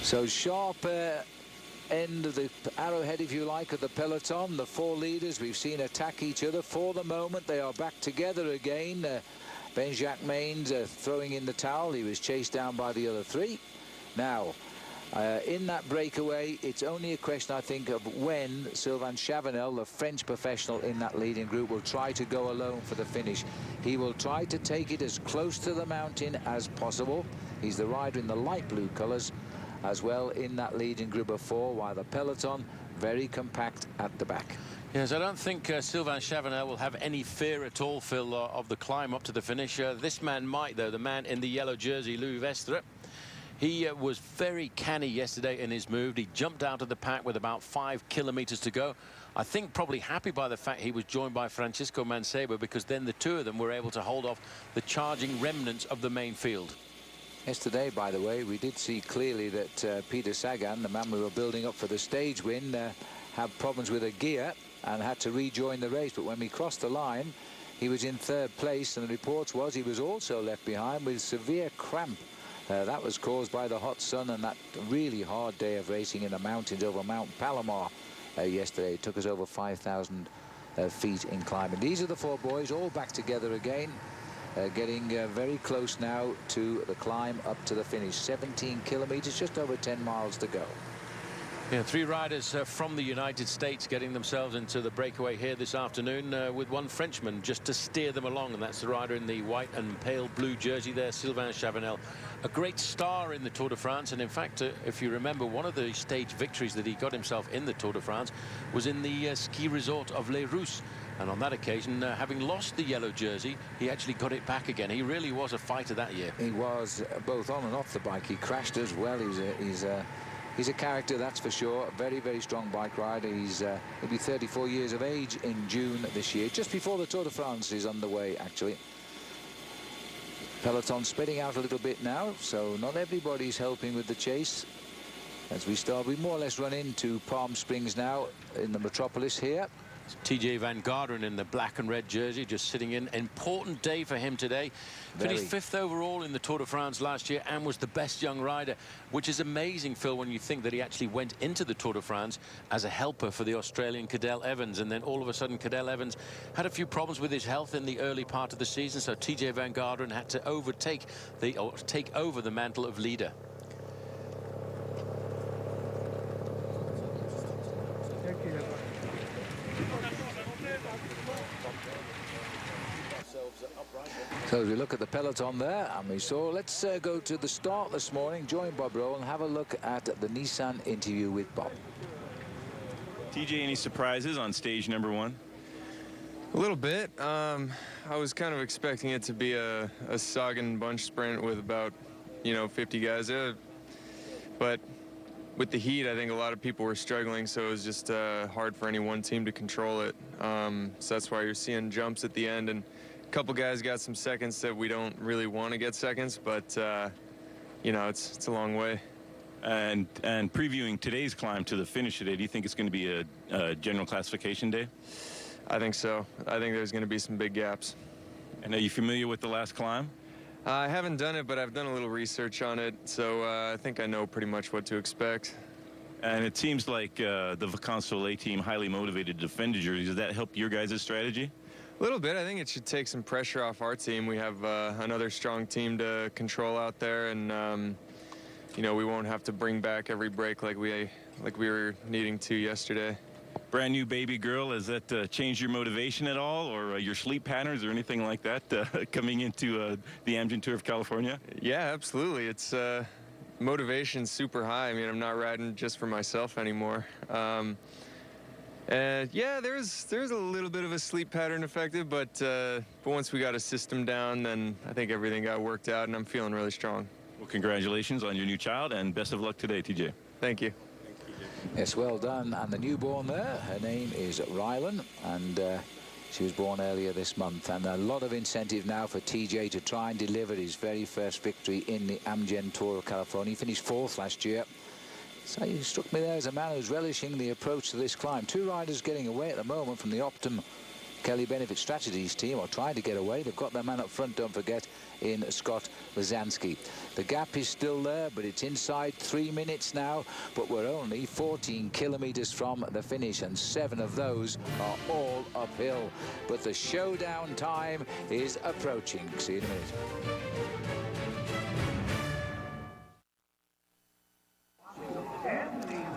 So sharp end of the arrowhead, if you like, of the peloton. The 4 leaders we've seen attack each other. For the moment, they are back together again. Ben-Jacques-Mains throwing in the towel. He was chased down by the other 3. Now, in that breakaway, it's only a question, I think, of when Sylvain Chavanel, the French professional in that leading group, will try to go alone for the finish. He will try to take it as close to the mountain as possible. He's the rider in the light blue colours as well in that leading group of 4, while the peloton very compact at the back. Yes, I don't think Sylvain Chavanel will have any fear at all, Phil, of the climb up to the finish. This man might, though, the man in the yellow jersey, Louis Vestre. He was very canny yesterday in his move. He jumped out of the pack with about 5 kilometers to go. I think probably happy by the fact he was joined by Francisco Mancebo, because then the 2 of them were able to hold off the charging remnants of the main field. Yesterday, by the way, we did see clearly that Peter Sagan, the man we were building up for the stage win, had problems with a gear and had to rejoin the race. But when we crossed the line, he was in 3rd place, and the reports was he was also left behind with severe cramp. That was caused by the hot sun and that really hard day of racing in the mountains over Mount Palomar yesterday. It took us over 5,000 feet in climbing. These are the 4 boys all back together again, getting very close now to the climb up to the finish. 17 kilometers, just over 10 miles to go. Yeah, 3 riders from the United States getting themselves into the breakaway here this afternoon, with 1 Frenchman just to steer them along, and that's the rider in the white and pale blue jersey there, Sylvain Chavanel. A great star in the Tour de France, and in fact, if you remember, one of the stage victories that he got himself in the Tour de France was in the ski resort of Les Rousses. And on that occasion, having lost the yellow jersey, he actually got it back again. He really was a fighter that year. He was, both on and off the bike. He crashed as well. He's a character, that's for sure. A very, very strong bike rider. He'll be 34 years of age in June this year, just before the Tour de France is underway, actually. Peloton spreading out a little bit now, so not everybody's helping with the chase. As we start, we more or less run into Palm Springs now in the metropolis here. TJ Van Garderen in the black and red jersey, just sitting in. Important day for him today. Finished 5th overall in the Tour de France last year and was the best young rider, which is amazing, Phil, when you think that he actually went into the Tour de France as a helper for the Australian Cadel Evans, and then all of a sudden Cadel Evans had a few problems with his health in the early part of the season, so TJ Van Garderen had to take over the mantle of leader. So as we look at the peloton there, and we saw, let's go to the start this morning, join Bob Rowe and have a look at the Nissan interview with Bob. TJ, any surprises on stage number 1? A little bit. I was kind of expecting it to be a Sagan bunch sprint with about, 50 guys. But with the heat, I think a lot of people were struggling, so it was just hard for any one team to control it. So that's why you're seeing jumps at the end, and a couple guys got some seconds that we don't really want to get seconds, but it's a long way. And previewing today's climb to the finish today, do you think it's going to be a general classification day? I think so. I think there's going to be some big gaps. And are you familiar with the last climb? I haven't done it, but I've done a little research on it, so I think I know pretty much what to expect. And it seems like the Vacances Soleil team highly motivated to defend the jersey. Does that help your guys' strategy? A little bit. I think it should take some pressure off our team. We have another strong team to control out there, and you know, we won't have to bring back every break like we were needing to yesterday. Brand new baby girl, has that changed your motivation at all, or your sleep patterns or anything like that coming into the Amgen Tour of California? Yeah, absolutely. It's motivation's super high. I mean, I'm not riding just for myself anymore. And yeah, there's a little bit of a sleep pattern affected, but once we got a system down, then I think everything got worked out, and I'm feeling really strong. Well, congratulations on your new child, and best of luck today, TJ. Thank you. Yes, well done. And the newborn there, her name is Rylan, and she was born earlier this month. And a lot of incentive now for TJ to try and deliver his very first victory in the Amgen Tour of California. He finished 4th last year. So he struck me there as a man who's relishing the approach to this climb. 2 riders getting away at the moment from the Optum Kelly Benefit Strategies team, or trying to get away. They've got their man up front, don't forget, in Scott Lazansky. The gap is still there, but it's inside 3 minutes now. But we're only 14 kilometers from the finish, and 7 of those are all uphill. But the showdown time is approaching. See you in a minute.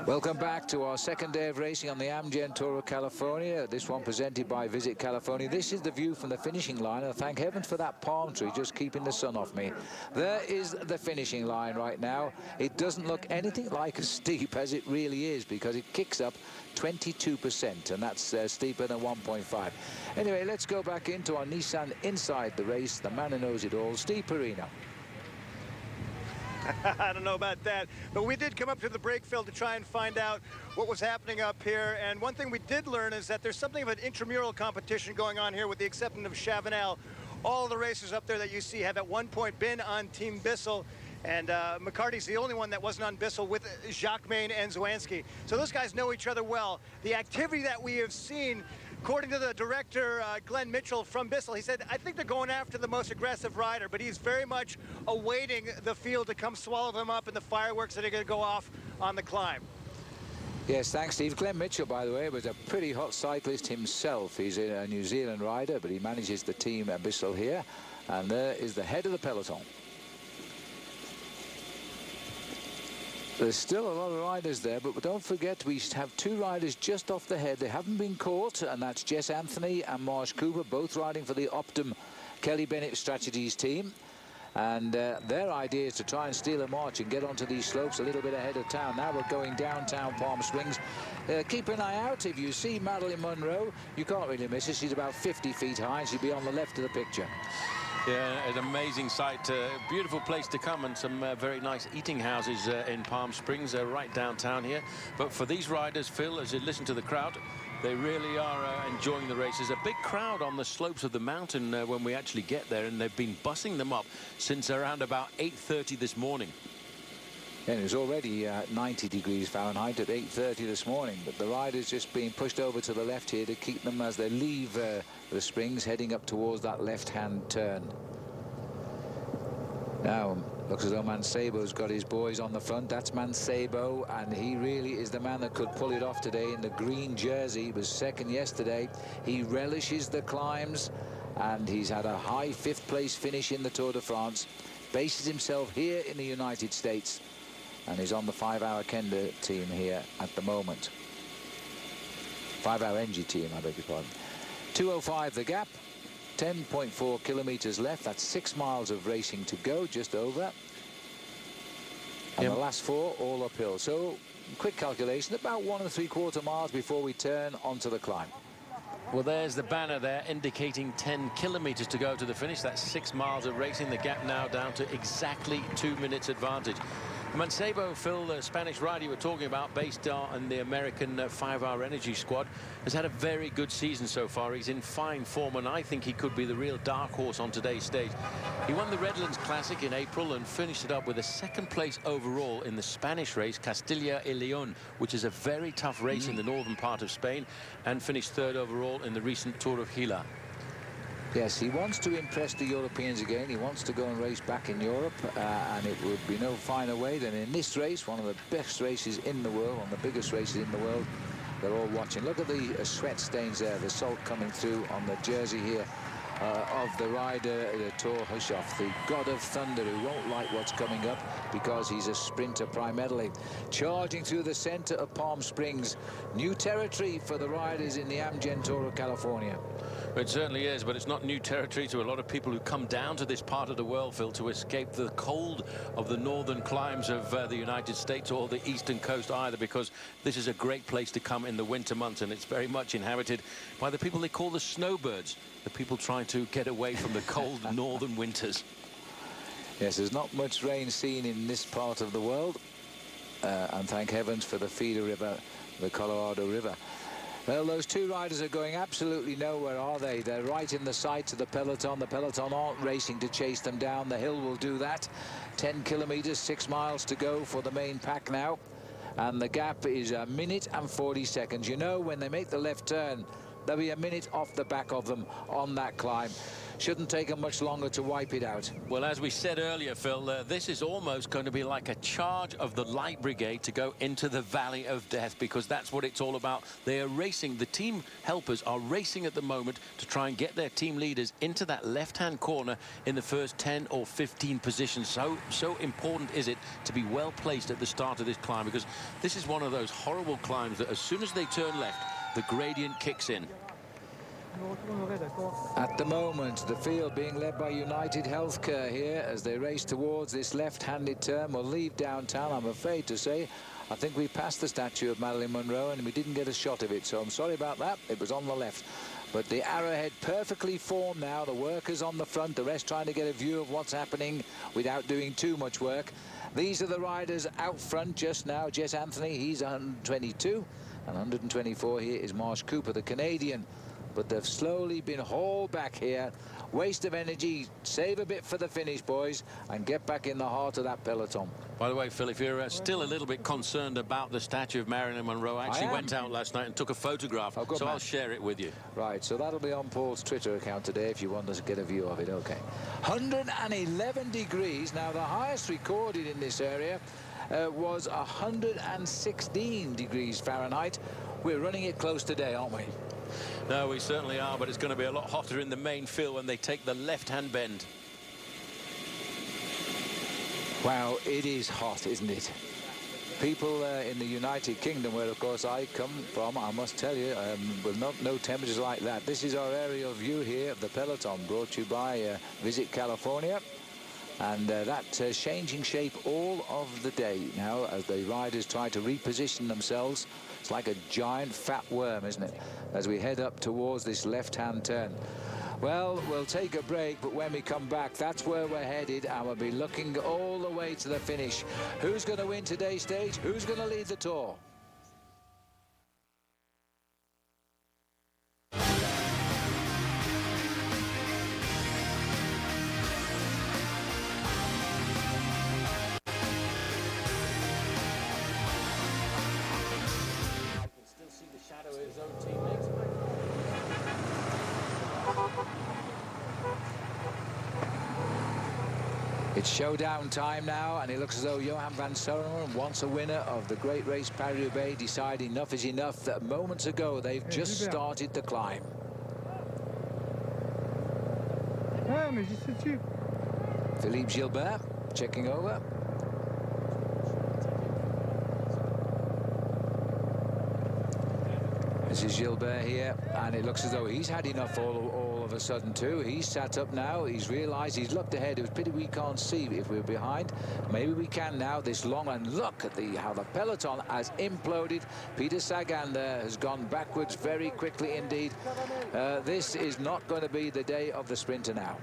Welcome back to our second day of racing on the Amgen Tour of California. This one presented by Visit California. This is the view from the finishing line, and thank heavens for that palm tree just keeping the sun off me. There is the finishing line right now. It doesn't look anything like as steep as it really is, because it kicks up 22%, and that's steeper than 1.5. Anyway, let's go back into our Nissan inside the race. The man who knows it all, Steve Perino. I don't know about that, but we did come up to the brake field to try and find out what was happening up here. And one thing we did learn is that there's something of an intramural competition going on here, with the exception of Chavanel. All the racers up there that you see have at one point been on Team Bissell. And McCarty's the only one that wasn't on Bissell, with Jacquemain and Zwanski. So those guys know each other well. The activity that we have seen, according to the director, Glenn Mitchell from Bissell, he said, I think they're going after the most aggressive rider, but he's very much awaiting the field to come swallow them up in the fireworks that are going to go off on the climb. Yes, thanks, Steve. Glenn Mitchell, by the way, was a pretty hot cyclist himself. He's a New Zealand rider, but he manages the team at Bissell here. And there is the head of the peloton. There's still a lot of riders there, but don't forget we have 2 riders just off the head. They haven't been caught, and that's Jess Anthony and Marsh Cooper, both riding for the Optum Kelly Bennett Strategies team. And their idea is to try and steal a march and get onto these slopes a little bit ahead of town. Now we're going downtown Palm Springs. Keep an eye out. If you see Marilyn Monroe, you can't really miss her. She's about 50 feet high, and she'll be on the left of the picture. Yeah, an amazing sight. Beautiful place to come, and some very nice eating houses in Palm Springs, right downtown here. But for these riders, Phil, as you listen to the crowd, they really are enjoying the race. There's a big crowd on the slopes of the mountain when we actually get there, and they've been bussing them up since around about 8:30 this morning. And it was already 90 degrees Fahrenheit at 8:30 this morning, but the riders just being pushed over to the left here to keep them as they leave the springs, heading up towards that left-hand turn. Now, looks as though Mancebo's got his boys on the front. That's Mancebo, and he really is the man that could pull it off today in the green jersey. He was second yesterday. He relishes the climbs, and he's had a high 5th place finish in the Tour de France. Bases himself here in the United States, and he's on the 5-hour Kenda team here at the moment. 5-hour NG team, I beg your pardon. 2:05 the gap. 10.4 kilometers left. That's 6 miles of racing to go, just over. And the last 4 all uphill. So, quick calculation, about 1 3/4 miles before we turn onto the climb. Well, there's the banner there indicating 10 kilometers to go to the finish. That's 6 miles of racing. The gap now down to exactly 2 minutes advantage. Mancebo, Phil, the Spanish rider you were talking about, based on the American 5-Hour Energy squad, has had a very good season so far. He's in fine form, and I think he could be the real dark horse on today's stage. He won the Redlands Classic in April and finished it up with a second place overall in the Spanish race, Castilla y León, which is a very tough race in the northern part of Spain, and finished third overall in the recent Tour of Gila. Yes, he wants to impress the Europeans again. He wants to go and race back in Europe, and it would be no finer way than in this race, one of the best races in the world, one of the biggest races in the world. They're all watching. Look at the sweat stains there, the salt coming through on the jersey here of the rider, the Thor Hushoff, the god of thunder, who won't like what's coming up because he's a sprinter primarily. Charging through the center of Palm Springs. New territory for the riders in the Amgen Tour of California. It certainly is, but it's not new territory to a lot of people who come down to this part of the world, Phil, to escape the cold of the northern climes of the United States or the eastern coast either, because this is a great place to come in the winter months, and it's very much inhabited by the people they call the snowbirds, the people trying to get away from the cold northern winters. Yes, there's not much rain seen in this part of the world, and thank heavens for the feeder river, the Colorado River. Well, those two riders are going absolutely nowhere, are they? They're right in the sights of the peloton. The peloton aren't racing to chase them down. The hill will do that. 10 kilometers, 6 miles to go for the main pack now. And the gap is 1 minute and 40 seconds. You know, when they make the left turn, there'll be 1 minute off the back of them on that climb. Shouldn't take them much longer to wipe it out. Well, as we said earlier, Phil, this is almost going to be like a charge of the Light Brigade to go into the Valley of Death, because that's what it's all about. They are racing. The team helpers are racing at the moment to try and get their team leaders into that left-hand corner in the first 10 or 15 positions. So important is it to be well placed at the start of this climb, because this is one of those horrible climbs that as soon as they turn left, the gradient kicks in. At the moment, the field being led by United Healthcare here as they race towards this left-handed turn. We'll leave downtown, I'm afraid to say. I think we passed the statue of Marilyn Monroe and we didn't get a shot of it, so I'm sorry about that. It was on the left. But the arrowhead perfectly formed now. The workers on the front, the rest trying to get a view of what's happening without doing too much work. These are the riders out front just now. Jess Anthony, he's 122, and 124 here is Marsh Cooper, the Canadian. But they've slowly been hauled back here. Waste of energy. Save a bit for the finish, boys, and get back in the heart of that peloton. By the way, Phil, if you're still a little bit concerned about the statue of Marilyn Monroe, I actually went out last night and took a photograph, so I'll share it with you. Right, so that'll be on Paul's Twitter account today if you want us to get a view of it. Okay. 111 degrees. Now, the highest recorded in this area was 116 degrees Fahrenheit. We're running it close today, aren't we? No, we certainly are, but it's going to be a lot hotter in the main field when they take the left-hand bend. Wow, it is hot, isn't it? People in the United Kingdom, where of course I come from, I must tell you, will not know temperatures like that. This is our aerial view here of the peloton, brought to you by Visit California. And that's changing shape all of the day now as the riders try to reposition themselves. It's like a giant fat worm, isn't it, as we head up towards this left-hand turn. Well, we'll take a break, but when we come back, that's where we're headed, and we'll be looking all the way to the finish. Who's going to win today's stage? Who's going to lead the Tour? It's showdown time now, and it looks as though Johan van Sonneren wants a winner of the great race Paris-Roubaix, decide enough is enough. That moments ago they've just started the climb. Philippe Gilbert checking over. This is Gilbert here, and it looks as though he's had enough all of a sudden too. He's sat up now. He's realised he's looked ahead. It was pity we can't see if we're behind. Maybe we can now. This long, and look at how the peloton has imploded. Peter Sagan there has gone backwards very quickly indeed. This is not going to be the day of the sprinter now.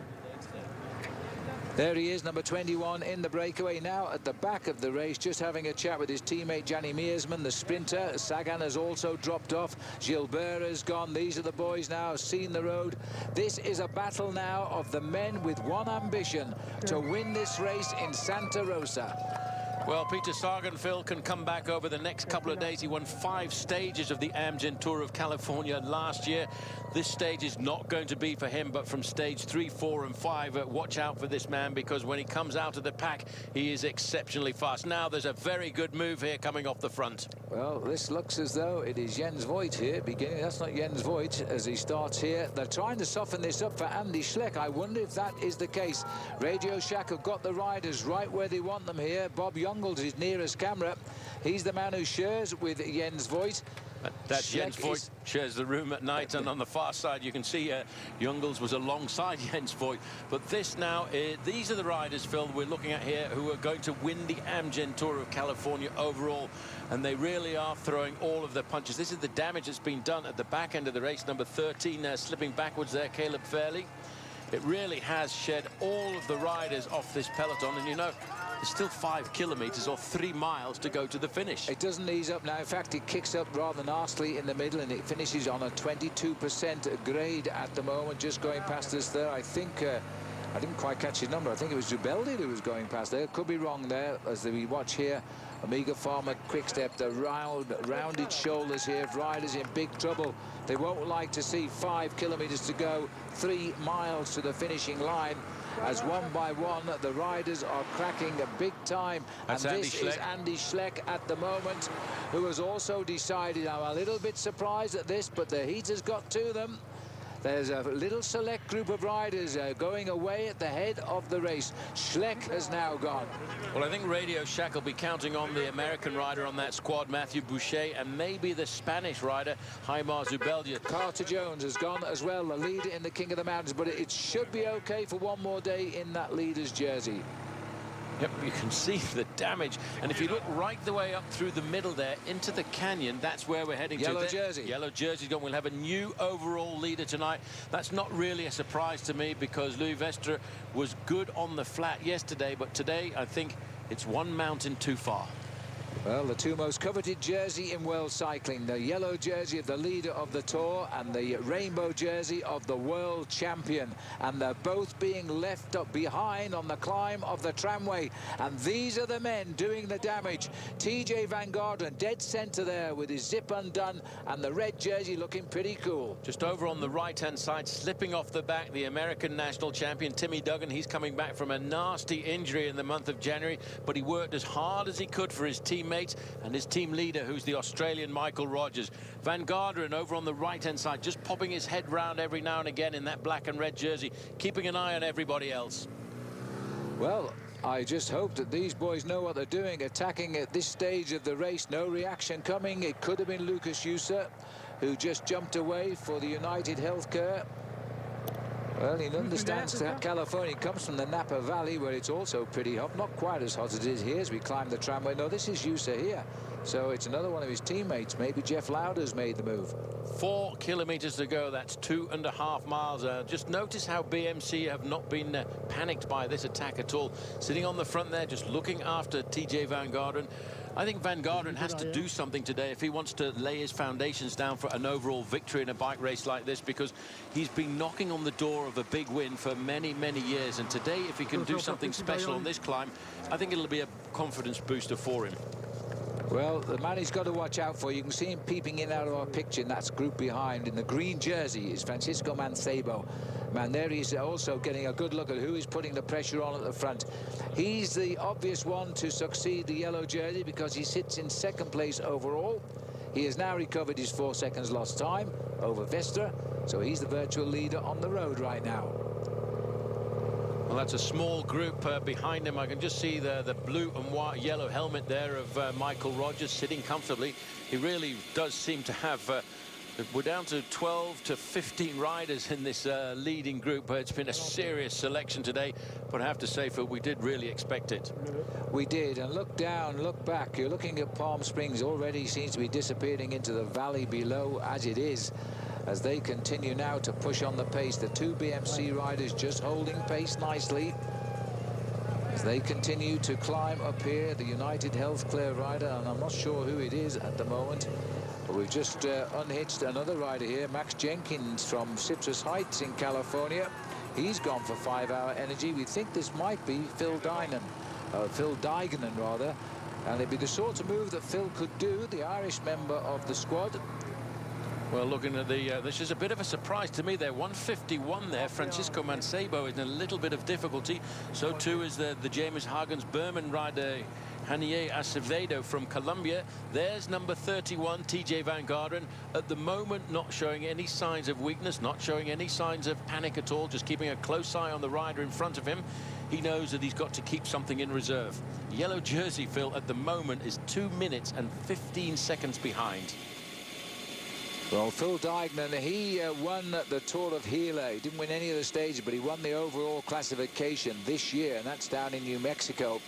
There he is, number 21 in the breakaway, now at the back of the race, just having a chat with his teammate Gianni Meersman, the sprinter. Sagan has also dropped off. Gilbert has gone. These are the boys now, seen the road. This is a battle now of the men with one ambition, to win this race in Santa Rosa. Well, Peter Sagan, Phil, can come back over the next couple of days. He won 5 stages of the Amgen Tour of California last year. This stage is not going to be for him, but from stage 3, 4 and 5, watch out for this man, because when he comes out of the pack, he is exceptionally fast. Now there's a very good move here coming off the front. Well, this looks as though it is Jens Voigt here beginning. That's not Jens Voigt as he starts here. They're trying to soften this up for Andy Schleck. I wonder if that is the case. Radio Shack have got the riders right where they want them here. Bob Jungels is nearest camera. He's the man who shares with Jens Voigt. That Jens Voigt shares the room at night, and on the far side you can see Jungels was alongside Jens Voigt. But this now, these are the riders, Phil, we're looking at here who are going to win the Amgen Tour of California overall, and they really are throwing all of their punches. This is the damage that's been done at the back end of the race. Number 13 slipping backwards there, Caleb Fairley. It really has shed all of the riders off this peloton, and you know, there's still 5 kilometers or 3 miles to go to the finish. It doesn't ease up now. In fact, it kicks up rather nastily in the middle, and it finishes on a 22% grade at the moment, just going past us there. I think I didn't quite catch his number. I think it was Zubeldi who was going past there. Could be wrong there as we watch here. Omega Pharma Quickstep, the rounded shoulders here. Riders in big trouble. They won't like to see 5 kilometers to go, 3 miles to the finishing line, as one by one the riders are cracking a big time. That's and this is Andy Schleck at the moment, who has also decided, I'm a little bit surprised at this, but the heat has got to them. There's a little select group of riders going away at the head of the race. Schleck has now gone. Well, I think Radio Shack will be counting on the American rider on that squad, Matthew Boucher, and maybe the Spanish rider, Jaime Zubeldia. Carter Jones has gone as well, the leader in the King of the Mountains, but it should be okay for one more day in that leader's jersey. Yep, you can see the damage, and if you look right the way up through the middle there into the canyon, that's where we're heading to. Yellow jersey. Yellow jersey's gone. We'll have a new overall leader tonight. That's not really a surprise to me, because Louis Vestre was good on the flat yesterday, but today I think it's one mountain too far. Well, the two most coveted jersey in world cycling, the yellow jersey of the leader of the Tour and the rainbow jersey of the world champion, and they're both being left up behind on the climb of the tramway, and these are the men doing the damage. TJ Van Garderen dead center there with his zip undone, and the red jersey looking pretty cool. Just over on the right-hand side, slipping off the back, the American national champion Timmy Duggan. He's coming back from a nasty injury in the month of January, but he worked as hard as he could for his teammates and his team leader, who's the Australian Michael Rogers. Van Garderen over on the right-hand side, just popping his head round every now and again in that black and red jersey, keeping an eye on everybody else. Well, I just hope that these boys know what they're doing, attacking at this stage of the race. No reaction coming. It could have been Lucas Yusa, who just jumped away for the United Healthcare. Well, he understands that California comes from the Napa Valley, where it's also pretty hot. Not quite as hot as it is here as we climb the tramway. No, this is Yusa here. So it's another one of his teammates. Maybe Jeff Lauder's made the move. 4 kilometers to go. That's 2.5 miles. Just notice how BMC have not been panicked by this attack at all. Sitting on the front there, just looking after TJ Van Garderen. I think Van Garderen has to do something today if he wants to lay his foundations down for an overall victory in a bike race like this, because he's been knocking on the door of a big win for many, many years. And today, if he can do something special on this climb, I think it'll be a confidence booster for him. Well, the man he's got to watch out for, you can see him peeping in out of our picture in that group behind. In the green jersey is Francisco Mancebo. Man, there he's also getting a good look at who is putting the pressure on at the front. He's the obvious one to succeed the yellow jersey because he sits in second place overall. He has now recovered his 4 seconds lost time over Vestre, so he's the virtual leader on the road right now. Well, that's a small group behind him. I can just see the blue and white, yellow helmet there of Michael Rogers sitting comfortably. He really does seem to have... we're down to 12 to 15 riders in this leading group. It's been a serious selection today, but I have to say, Phil, we did really expect it. We did, and look down, look back. You're looking at Palm Springs, already seems to be disappearing into the valley below as it is, as they continue now to push on the pace. The two BMC riders just holding pace nicely. as they continue to climb up here. The United Healthcare rider, and I'm not sure who it is at the moment, but we've just unhitched another rider here, Max Jenkins from Citrus Heights in California. He's gone for 5-hour energy. We think this might be Phil Dignan rather, and it'd be the sort of move that Phil could do, the Irish member of the squad. Well, looking at the, this is a bit of a surprise to me there. 151 there. Francisco Mancebo is in a little bit of difficulty. So too is the James Hagens Berman rider, Hanier Acevedo from Colombia. There's number 31, TJ Van Garderen. At the moment, not showing any signs of weakness, not showing any signs of panic at all, just keeping a close eye on the rider in front of him. He knows that he's got to keep something in reserve. Yellow jersey, Phil, at the moment is 2 minutes and 15 seconds behind. Well, Phil Dignan, he won the Tour of Gila. He didn't win any of the stages, but he won the overall classification this year, and that's down in New Mexico.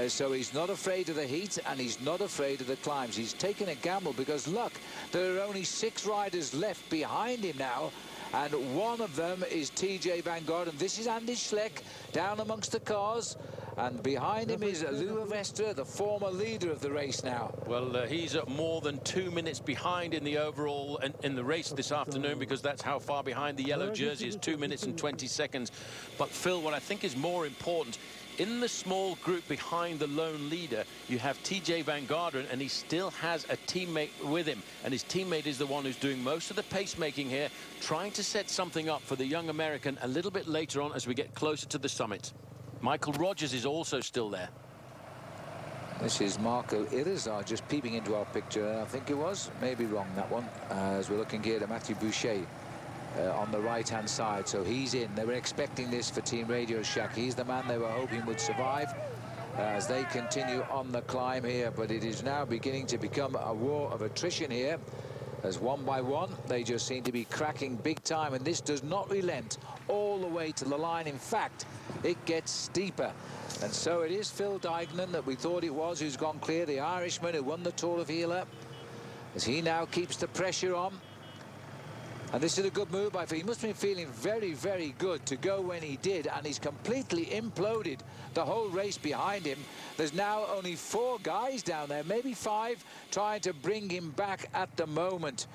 So he's not afraid of the heat, and he's not afraid of the climbs. He's taken a gamble because, look, there are only 6 riders left behind him now, and one of them is TJ Van Garderen. This is Andy Schleck down amongst the cars, and behind him is Lou Vestra, the former leader of the race now. Well, he's at more than 2 minutes behind in the overall in the race this afternoon, because that's how far behind the yellow jersey is, 2 minutes and 20 seconds. But Phil, what I think is more important, in the small group behind the lone leader, you have TJ Van Garderen, and he still has a teammate with him, and his teammate is the one who's doing most of the pacemaking here, trying to set something up for the young American a little bit later on as we get closer to the summit. Michael Rogers is also still there. This is Marco Irizar just peeping into our picture. I think it was, maybe wrong that one, as we're looking here at Mathieu Boucher on the right-hand side. So he's in. They were expecting this for Team Radio Shack. He's the man they were hoping would survive as they continue on the climb here. But it is now beginning to become a war of attrition here, as one by one they just seem to be cracking big time, and this does not relent all the way to the line. In fact, it gets steeper. And so it is Phil Dignan that we thought it was who's gone clear, the Irishman who won the Tour of Gila, as he now keeps the pressure on. And this is a good move by Phil. He must have been feeling very, very good to go when he did, and he's completely imploded the whole race behind him. There's now only 4 guys down there, maybe 5, trying to bring him back at the moment.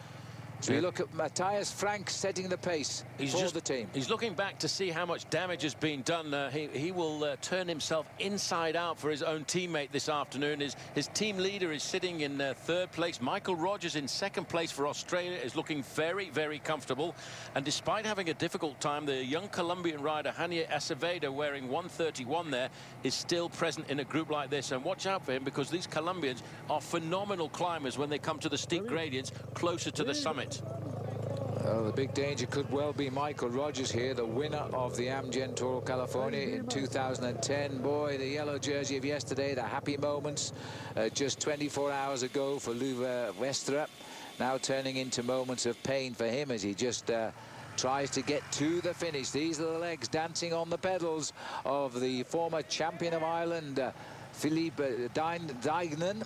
So we look at Matthias Frank setting the pace for the team. He's looking back to see how much damage has been done. He will turn himself inside out for his own teammate this afternoon. His team leader is sitting in 3rd place. Michael Rogers in 2nd place for Australia is looking very, very comfortable. And despite having a difficult time, the young Colombian rider Hanier Acevedo, wearing 131 there, is still present in a group like this. And watch out for him, because these Colombians are phenomenal climbers when they come to the steep gradients closer to the summit. Well, the big danger could well be Michael Rogers here, the winner of the Amgen Tour of California in 2010. Boy, the yellow jersey of yesterday, the happy moments just 24 hours ago for Lou Vestra, now turning into moments of pain for him as he just tries to get to the finish. These are the legs dancing on the pedals of the former champion of Ireland, Philippe Dignan.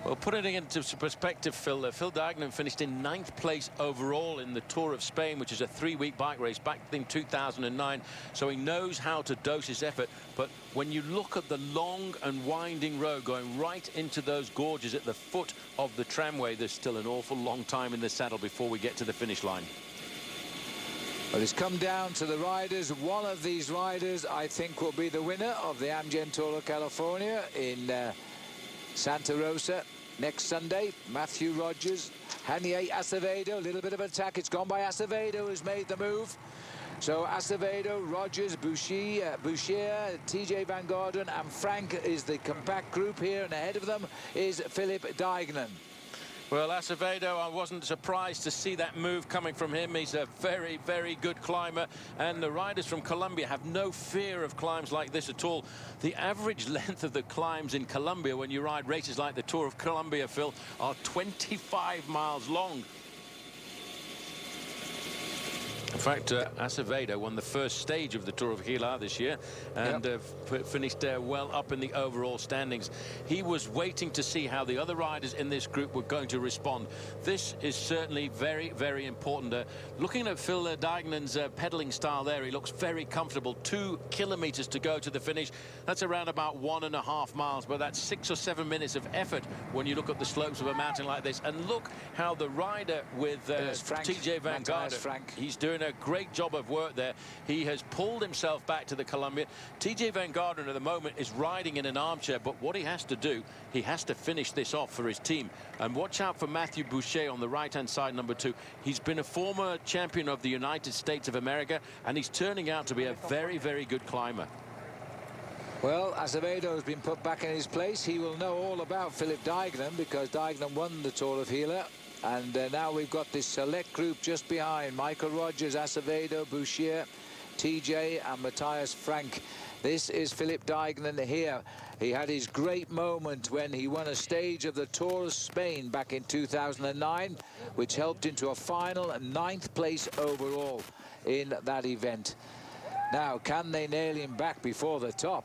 Well, putting it into perspective, Phil, Phil Dignan finished in 9th place overall in the Tour of Spain, which is a 3-week bike race back in 2009. So he knows how to dose his effort. But when you look at the long and winding road going right into those gorges at the foot of the tramway, there's still an awful long time in the saddle before we get to the finish line. Well, it's come down to the riders. One of these riders, I think, will be the winner of the Amgen Tour of California in Santa Rosa next Sunday. Matthew Rogers, Hanier Acevedo, a little bit of attack. It's gone by Acevedo, who's made the move. So Acevedo, Rogers, Boucher, TJ Van Garderen and Frank is the compact group here, and ahead of them is Philippe Dignan. Well, Acevedo, I wasn't surprised to see that move coming from him. He's a very, very good climber, and the riders from Colombia have no fear of climbs like this at all. The average length of the climbs in Colombia when you ride races like the Tour of Colombia, Phil, are 25 miles long. In fact, Acevedo won the first stage of the Tour of Gila this year and finished well up in the overall standings. He was waiting to see how the other riders in this group were going to respond. This is certainly very, very important. Looking at Phil Dijkman's pedaling style there, he looks very comfortable. 2 kilometers to go to the finish. That's around about 1.5 miles, but that's 6 or 7 minutes of effort when you look at the slopes of a mountain like this. And look how the rider with TJ Van Garderen, he's doing a great job of work there. He has pulled himself back to the Columbia. TJ Van Garderen at the moment is riding in an armchair, but what he has to do, he has to finish this off for his team. And watch out for Matthew Boucher on the right-hand side, number 2. He's been a former champion of the United States of America, and he's turning out to be a very, very good climber. Well, Acevedo has been put back in his place. He will know all about Philip Dijkman because Dijkman won the Tour of Gila. And now we've got this select group just behind. Michael Rogers, Acevedo, Boucher, TJ and Matthias Frank. This is Philip Dijkman here. He had his great moment when he won a stage of the Tour of Spain back in 2009, which helped him to a final 9th place overall in that event. Now, can they nail him back before the top?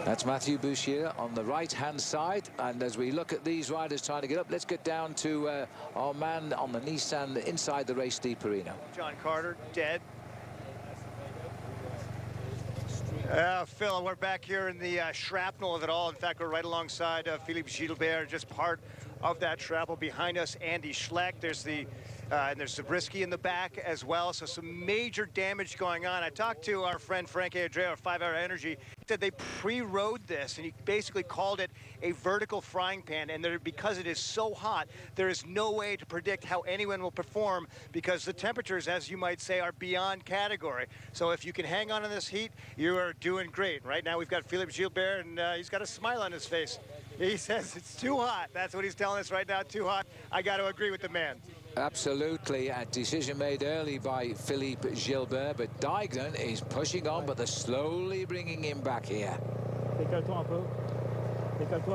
That's Matthew Boucher on the right-hand side. And as we look at these riders trying to get up, let's get down to our man on the Nissan inside the race, Steve Perino. John Carter, dead. Phil, we're back here in the shrapnel of it all. In fact, we're right alongside Philippe Gilbert, just part of that shrapnel. Behind us, Andy Schleck. There's the and there's Zabriskie in the back as well. So some major damage going on. I talked to our friend Frank Andrea of 5 Hour Energy. He said they pre-rode this, and he basically called it a vertical frying pan. And because it is so hot, there is no way to predict how anyone will perform because the temperatures, as you might say, are beyond category. So if you can hang on in this heat, you are doing great. Right now we've got Philippe Gilbert, and he's got a smile on his face. He says it's too hot. That's what he's telling us right now, too hot. I got to agree with the man. Absolutely. A decision made early by Philippe Gilbert, but Dijkman is pushing on, but they're slowly bringing him back here.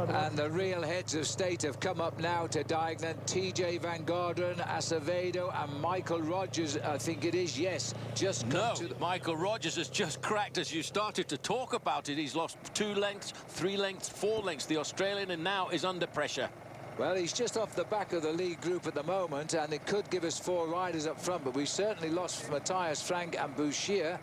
And the real heads of state have come up now to Dijkman. TJ Van Garderen, Acevedo and Michael Rogers, I think it is, yes. Just no, Michael Rogers has just cracked as you started to talk about it. He's lost 2 lengths, 3 lengths, 4 lengths. The Australian and now is under pressure. Well, he's just off the back of the lead group at the moment, and it could give us 4 riders up front, but we certainly lost Matthias Frank and Boucher.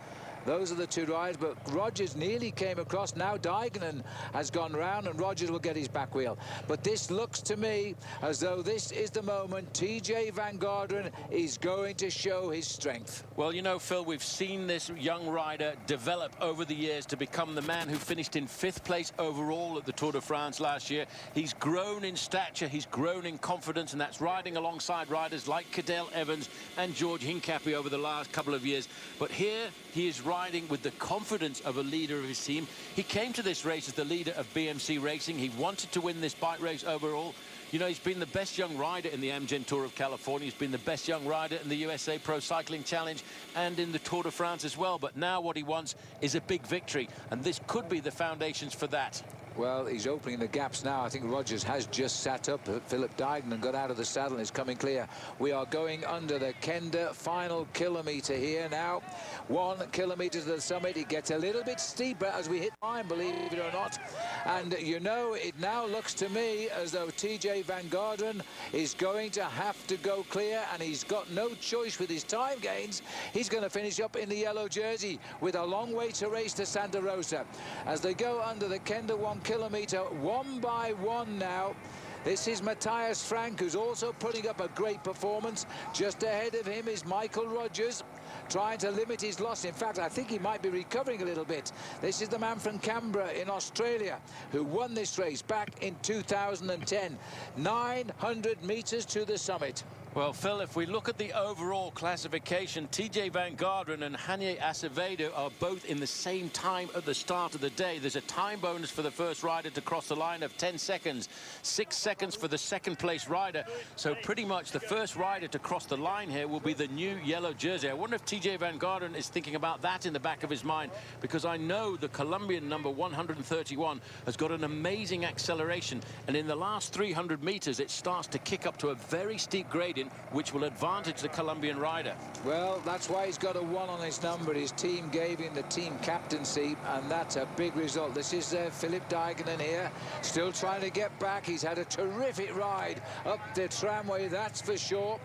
Those are the 2 riders, but Rogers nearly came across. Now Dijkman has gone round and Rogers will get his back wheel. But this looks to me as though this is the moment TJ Van Garderen is going to show his strength. Well, you know, Phil, we've seen this young rider develop over the years to become the man who finished in 5th place overall at the Tour de France last year. He's grown in stature, he's grown in confidence, and that's riding alongside riders like Cadel Evans and George Hincapie over the last couple of years. But here he is riding with the confidence of a leader of his team. He came to this race as the leader of BMC Racing. He wanted to win this bike race overall. You know, he's been the best young rider in the Amgen Tour of California. He's been the best young rider in the USA Pro Cycling Challenge and in the Tour de France as well. But now what he wants is a big victory, and this could be the foundations for that. Well, he's opening the gaps now. I think Rogers has just sat up. Philip Dijkman got out of the saddle and is coming clear. We are going under the Kenda final kilometre here now. 1 kilometre to the summit. It gets a little bit steeper as we hit line, believe it or not. And, you know, it now looks to me as though TJ Van Garderen is going to have to go clear, and he's got no choice with his time gains. He's going to finish up in the yellow jersey with a long way to race to Santa Rosa. As they go under the Kenda 1 kilometre, 1 by 1 now. This is Matthias Frank, who's also putting up a great performance. Just ahead of him is Michael Rogers, trying to limit his loss. In fact, I think he might be recovering a little bit. This is the man from Canberra in Australia who won this race back in 2010. 900 metres to the summit. Well, Phil, if we look at the overall classification, TJ Van Garderen and Hanye Acevedo are both in the same time at the start of the day. There's a time bonus for the first rider to cross the line of 10 seconds, 6 seconds for the second place rider. So pretty much the first rider to cross the line here will be the new yellow jersey. I wonder if TJ Van Garderen is thinking about that in the back of his mind, because I know the Colombian number 131 has got an amazing acceleration, and in the last 300 meters it starts to kick up to a very steep gradient. taken, which will advantage the Colombian rider. Well, that's why he's got a 1 on his number. His team gave him the team captaincy, and that's a big result. This is Philip Dijkenen here, still trying to get back. He's had a terrific ride up the tramway, that's for sure.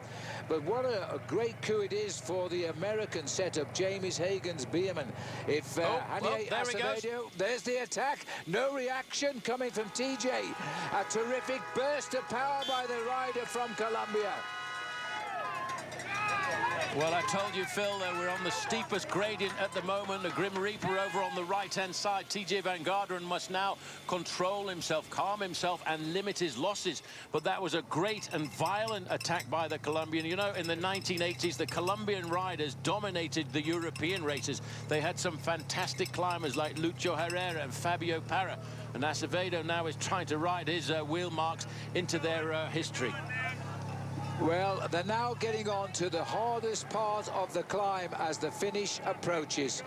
But what a great coup it is for the American setup, James Hagen's Beerman. If there he goes. There's the attack. No reaction coming from TJ. A terrific burst of power by the rider from Colombia. Well, I told you, Phil, we're on the steepest gradient at the moment. The Grim Reaper over on the right-hand side. TJ Van Garderen must now control himself, calm himself, and limit his losses. But that was a great and violent attack by the Colombian. You know, in the 1980s, the Colombian riders dominated the European races. They had some fantastic climbers like Lucho Herrera and Fabio Parra. And Acevedo now is trying to ride his wheel marks into their history. Well, they're now getting on to the hardest part of the climb as the finish approaches.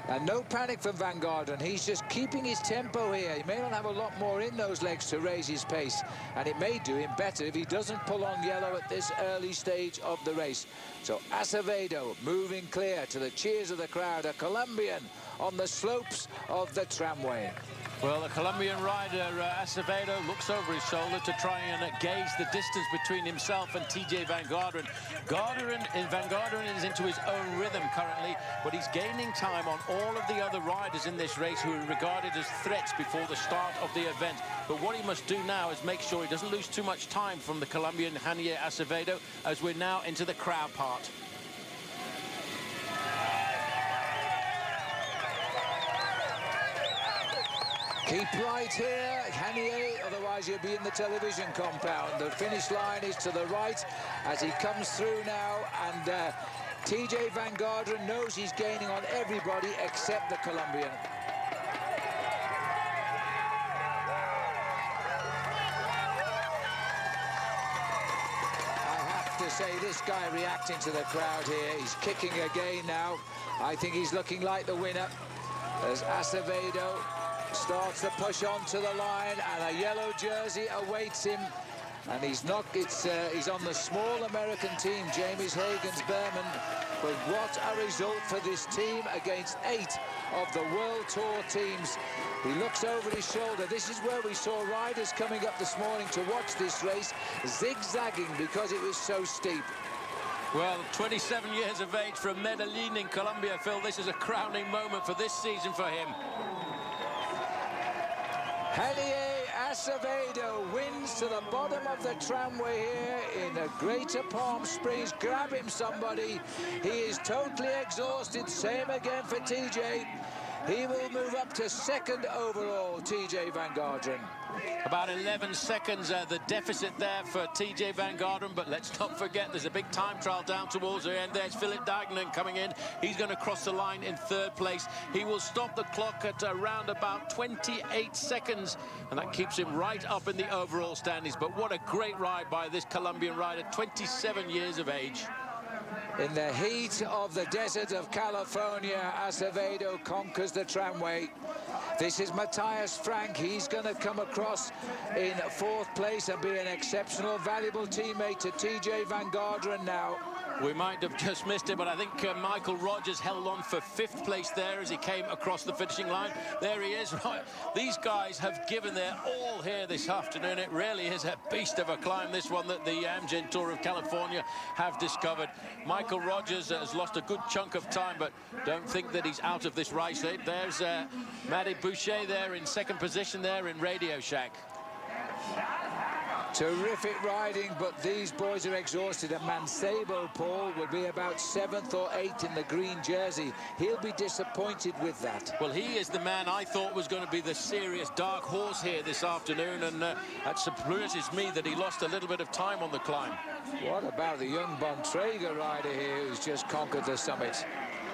And no panic from Van Garderen. He's just keeping his tempo here. He may not have a lot more in those legs to raise his pace, and it may do him better if he doesn't pull on yellow at this early stage of the race. So Acevedo moving clear to the cheers of the crowd. A Colombian on the slopes of the tramway. Well, the Colombian rider, Acevedo, looks over his shoulder to try and gauge the distance between himself and TJ Van Garderen. Van Garderen is into his own rhythm currently, but he's gaining time on all of the other riders in this race who are regarded as threats before the start of the event. But what he must do now is make sure he doesn't lose too much time from the Colombian Janier Acevedo as we're now into the crowd part. Keep right here, Janier, otherwise you'll be in the television compound. The finish line is to the right as he comes through now, and TJ Van Garderen knows he's gaining on everybody except the Colombian. I have to say, this guy reacting to the crowd here, he's kicking again now. I think he's looking like the winner as Acevedo starts to push on to the line, and a yellow jersey awaits him. And he's on the small American team, James Hagen's Beerman. But what a result for this team against 8 of the World Tour teams. He looks over his shoulder. This is where we saw riders coming up this morning to watch this race, zigzagging because it was so steep. Well, 27 years of age from Medellin in Colombia, Phil. This is a crowning moment for this season for him. Janier Acevedo wins to the bottom of the tramway here in the Greater Palm Springs. Grab him, somebody. He is totally exhausted. Same again for TJ. He will move up to 2nd overall, TJ Van Garderen. About 11 seconds, the deficit there for TJ Van Garderen, but let's not forget there's a big time trial down towards the end. There's Philip Dijkenen coming in. He's going to cross the line in 3rd place. He will stop the clock at around about 28 seconds, and that keeps him right up in the overall standings. But what a great ride by this Colombian rider, 27 years of age. In the heat of the desert of California, Acevedo conquers the tramway. This is Matthias Frank. He's going to come across in 4th place and be an exceptional, valuable teammate to TJ Van Garderen now. We might have just missed it, but I think Michael Rogers held on for 5th place there as he came across the finishing line. There he is. Right. These guys have given their all here this afternoon. It really is a beast of a climb, this one that the Amgen Tour of California have discovered. Michael Rogers has lost a good chunk of time, but don't think that he's out of this race. There's Matty Boucher there in 2nd position there in Radio Shack. Terrific riding, but these boys are exhausted. And Mancebo, Paul, will be about 7th or 8th in the green jersey. He'll be disappointed with that. Well, he is the man I thought was going to be the serious dark horse here this afternoon, and that surprises me that he lost a little bit of time on the climb. What about the young Bontrager rider here who's just conquered the summit?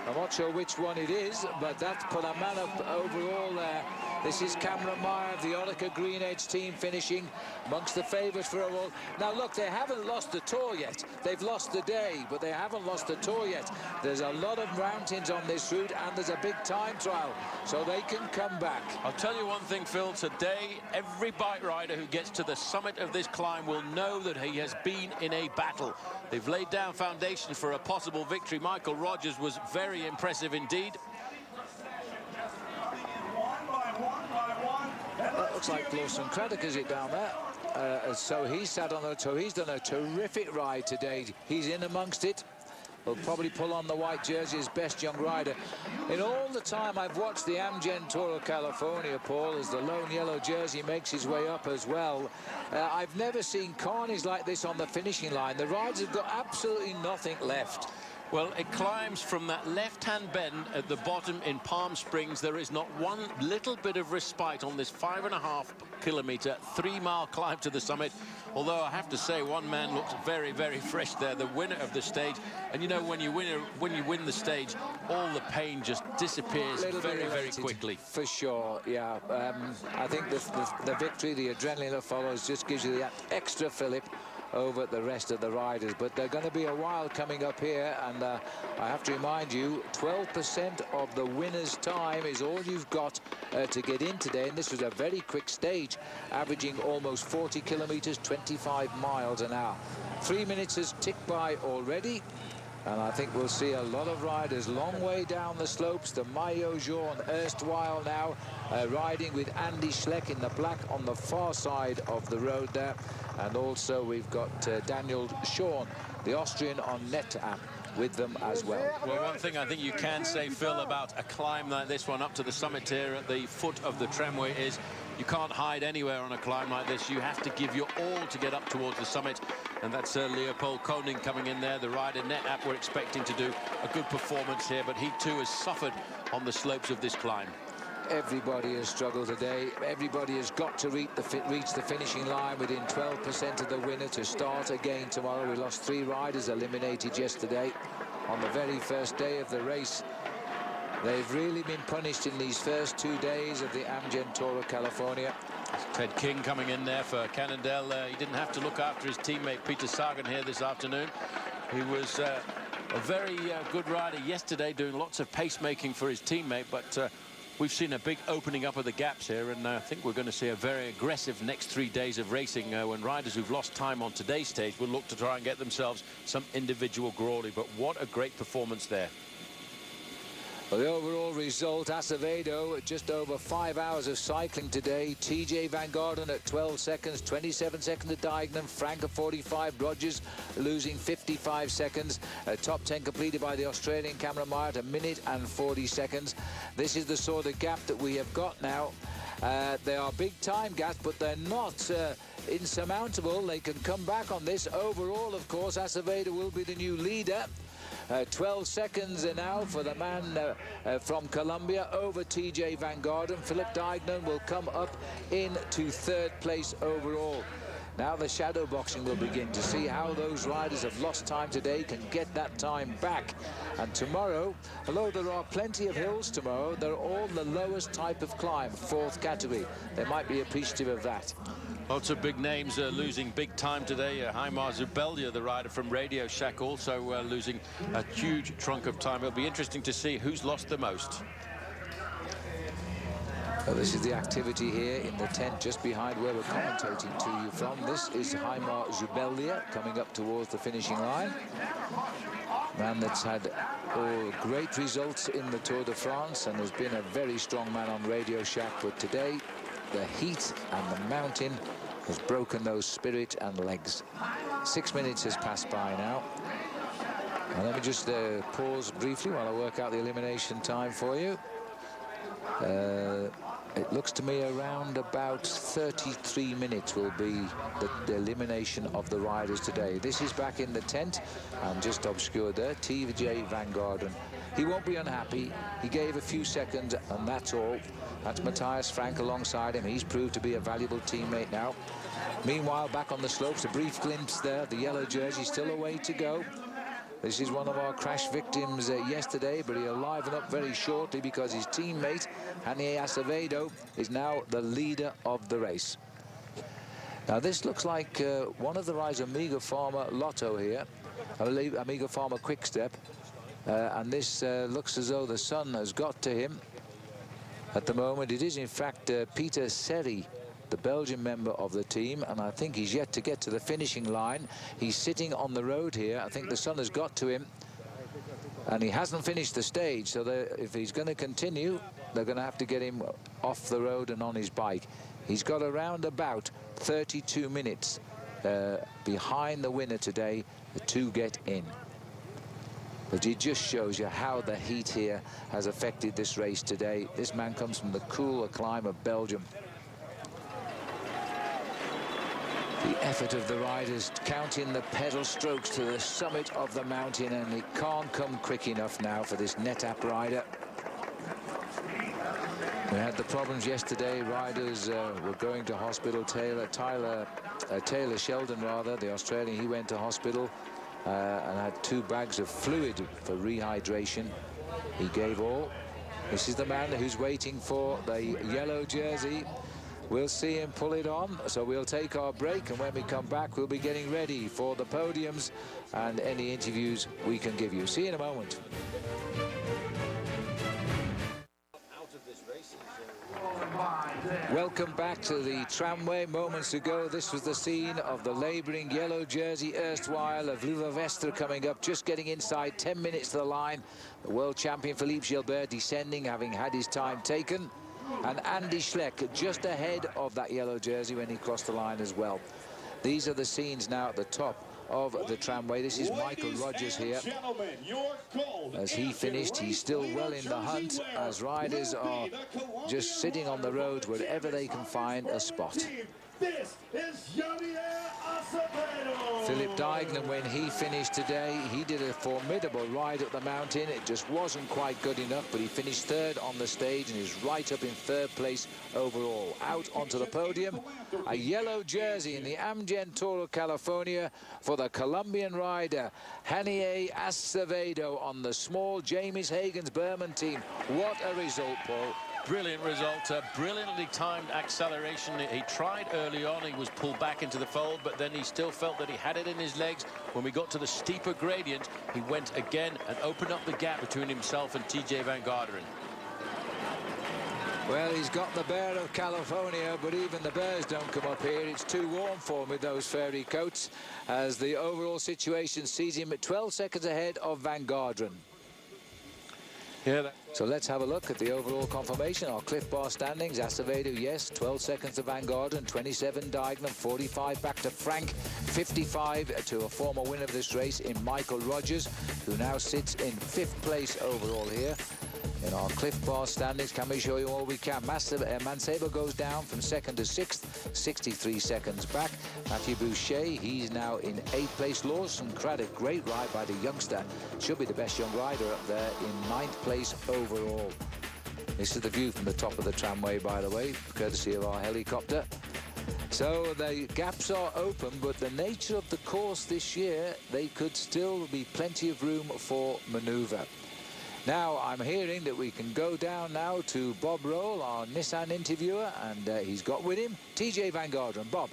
I'm not sure which one it is, but that's put a man up overall there. This is Cameron Meyer, the Orica Green Edge team, finishing amongst the favourites for a while. Now, look, they haven't lost the Tour yet. They've lost the day, but they haven't lost the Tour yet. There's a lot of mountains on this route, and there's a big time trial, so they can come back. I'll tell you one thing, Phil. Today, every bike rider who gets to the summit of this climb will know that he has been in a battle. They've laid down foundations for a possible victory. Michael Rogers was very impressive indeed. That looks like Lawson Craddock, is it, down there? So he's sat on the toe. He's done a terrific ride today. He's in amongst it. Will probably pull on the white jersey as best young rider. In all the time I've watched the Amgen Tour of California, Paul, as the lone yellow jersey makes his way up as well, I've never seen carnage like this on the finishing line. The riders have got absolutely nothing left. Well, it climbs from that left-hand bend at the bottom in Palm Springs. There is not one little bit of respite on this 5.5 kilometre, 3-mile climb to the summit. Although I have to say, one man looks very, very fresh there, the winner of the stage. And you know, when you win the stage, all the pain just disappears very, very quickly. For sure, yeah. I think the victory, the adrenaline that follows, just gives you that extra fillip over the rest of the riders. But they're going to be a while coming up here, and I have to remind you, 12% of the winner's time is all you've got to get in today, and this was a very quick stage, averaging almost 40 kilometers, 25 miles an hour. 3 minutes has ticked by already, and I think we'll see a lot of riders long way down the slopes. The Maillot Jaune, erstwhile now, riding with Andy Schleck in the black on the far side of the road there. And also we've got Daniel Schorn, the Austrian, on net app with them as well. Well, one thing I think you can say, Phil, about a climb like this one up to the summit here at the foot of the tramway is you can't hide anywhere on a climb like this. You have to give your all to get up towards the summit. And that's Leopold Koning coming in there. The rider net app we're expecting to do a good performance here, but he too has suffered on the slopes of this climb. Everybody has struggled today. Everybody has got to reach the finishing line within 12% of the winner to start again tomorrow. We lost 3 riders eliminated yesterday on the very first day of the race. They've really been punished in these first 2 days of the Amgen Tour of California. Ted King coming in there for Cannondale. He didn't have to look after his teammate Peter Sagan here this afternoon. He was a very good rider yesterday, doing lots of pacemaking for his teammate, but we've seen a big opening up of the gaps here, and I think we're going to see a very aggressive next 3 days of racing when riders who've lost time on today's stage will look to try and get themselves some individual glory. But what a great performance there. Well, the overall result, Acevedo, just over 5 hours of cycling today. TJ Van Garderen at 12 seconds, 27 seconds to Dijkman, Frank at 45, Rogers losing 55 seconds. Top 10 completed by the Australian Cameron Meyer at 1 minute and 40 seconds. This is the sort of gap that we have got now. They are big time gaps, but they're not insurmountable. They can come back on this. Overall, of course, Acevedo will be the new leader. 12 seconds now for the man from Colombia over TJ Van Garderen. Philip Dijkman will come up into 3rd place overall. Now the shadow boxing will begin to see how those riders have lost time today can get that time back. And tomorrow, although there are plenty of hills tomorrow, they're all the lowest type of climb, 4th category. They might be appreciative of that. Lots of big names losing big time today. Haimar Zubeldia, the rider from Radio Shack, also losing a huge chunk of time. It'll be interesting to see who's lost the most. Well, this is the activity here in the tent just behind where we're commentating to you from. This is Haimar Zubeldia coming up towards the finishing line. Man that's had great results in the Tour de France and has been a very strong man on Radio Shack, but today the heat and the mountain has broken those spirit and legs. 6 minutes has passed by now. And let me just pause briefly while I work out the elimination time for you. It looks to me around about 33 minutes will be the elimination of the riders today. This is back in the tent and just obscured there. TJ Van Garderen. He won't be unhappy. He gave a few seconds and that's all. That's Matthias Frank alongside him. He's proved to be a valuable teammate now. Meanwhile, back on the slopes, a brief glimpse there. The yellow jersey still a way to go. This is one of our crash victims yesterday, but he'll liven up very shortly because his teammate, Jani Acevedo, is now the leader of the race. Now, this looks like one of the rides, Amiga Farmer Lotto here, Amiga Farmer Quickstep, and this looks as though the sun has got to him. At the moment, it is in fact Peter Seri, the Belgian member of the team, and I think he's yet to get to the finishing line. He's sitting on the road here. I think the sun has got to him, and he hasn't finished the stage, so if he's going to continue, they're going to have to get him off the road and on his bike. He's got around about 32 minutes behind the winner today to get in. But it just shows you how the heat here has affected this race today. This man comes from the cooler climate of Belgium. The effort of the riders counting the pedal strokes to the summit of the mountain, and it can't come quick enough now for this NetApp rider. We had the problems yesterday. Riders were going to hospital. Taylor Sheldon, rather, the Australian, he went to hospital and had 2 bags of fluid for rehydration. He gave all. This is the man who's waiting for the yellow jersey. We'll see him pull it on, so we'll take our break, and when we come back, we'll be getting ready for the podiums and any interviews we can give you. See you in a moment. Welcome back to the tramway. Moments ago, this was the scene of the labouring yellow jersey erstwhile of Luva coming up, just getting inside 10 minutes to the line. The world champion Philippe Gilbert descending, having had his time taken. And Andy Schleck just ahead of that yellow jersey when he crossed the line as well. These are the scenes now at the top of the tramway. This is Michael Rogers here. As he finished, he's still well in the hunt, as riders are just sitting on the road wherever they can find a spot. Philip Dijkman, when he finished today, he did a formidable ride up the mountain. It just wasn't quite good enough, but he finished 3rd on the stage and is right up in 3rd place overall. Out onto the podium, a yellow jersey in the Amgen Tour of California for the Colombian rider Jani Acevedo on the small James Hagen's Berman team. What a result, Paul. Brilliant result, brilliantly timed acceleration. He tried early on, he was pulled back into the fold, but then he still felt that he had it in his legs. When we got to the steeper gradient, he went again and opened up the gap between himself and TJ Van Garderen. Well, he's got the bear of California, but even the bears don't come up here. It's too warm for him with those fairy coats, as the overall situation sees him at 12 seconds ahead of Van Garderen. Yeah. So let's have a look at the overall confirmation. Our Cliff Bar standings. Acevedo, yes, 12 seconds to Van Garderen, 27 Dijkman, 45 back to Frank, 55 to a former winner of this race in Michael Rogers, who now sits in 5th place overall here. In our Cliff Bar standings, can we show you all we can? Mancebo goes down from 2nd to 6th, 63 seconds back. Mathieu Boucher, he's now in 8th place. Lawson Craddock, great ride by the youngster. Should be the best young rider up there, in 9th place overall. This is the view from the top of the tramway, by the way, courtesy of our helicopter. So the gaps are open, but the nature of the course this year, they could still be plenty of room for manoeuvre. Now, I'm hearing that we can go down now to Bob Roll, our Nissan interviewer, and he's got with him TJ Van Garderen. Bob.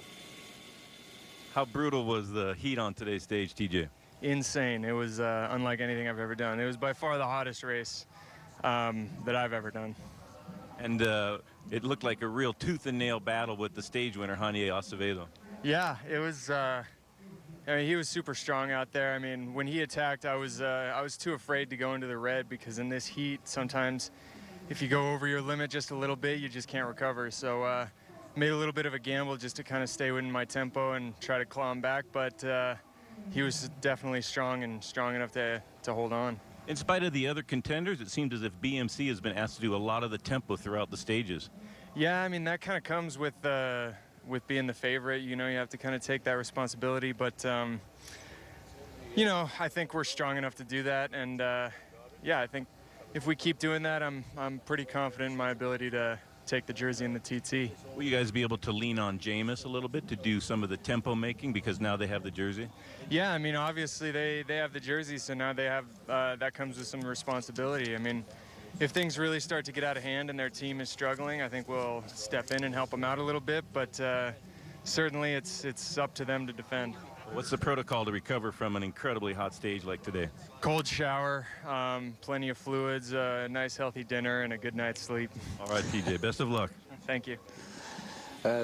How brutal was the heat on today's stage, TJ? Insane. It was unlike anything I've ever done. It was by far the hottest race that I've ever done. And it looked like a real tooth and nail battle with the stage winner, Jani Acevedo. Yeah, it was. I mean, he was super strong out there. I mean, when he attacked, I was too afraid to go into the red, because in this heat, sometimes if you go over your limit just a little bit, you just can't recover. So made a little bit of a gamble just to kind of stay within my tempo and try to claw him back. But he was definitely strong enough to hold on. In spite of the other contenders, it seemed as if BMC has been asked to do a lot of the tempo throughout the stages. Yeah, I mean, that kind of comes with being the favorite. You know, you have to kind of take that responsibility. But, you know, I think we're strong enough to do that. And, yeah, I think if we keep doing that, I'm pretty confident in my ability to take the jersey and the TT. Will you guys be able to lean on Jameis a little bit to do some of the tempo making because now they have the jersey? Yeah, I mean, obviously they have the jersey, so now they have that comes with some responsibility. I mean, if things really start to get out of hand and their team is struggling, I think we'll step in and help them out a little bit, but certainly it's up to them to defend. What's the protocol to recover from an incredibly hot stage like today? Cold shower, plenty of fluids, a nice healthy dinner, and a good night's sleep. All right, TJ, best of luck. Thank you.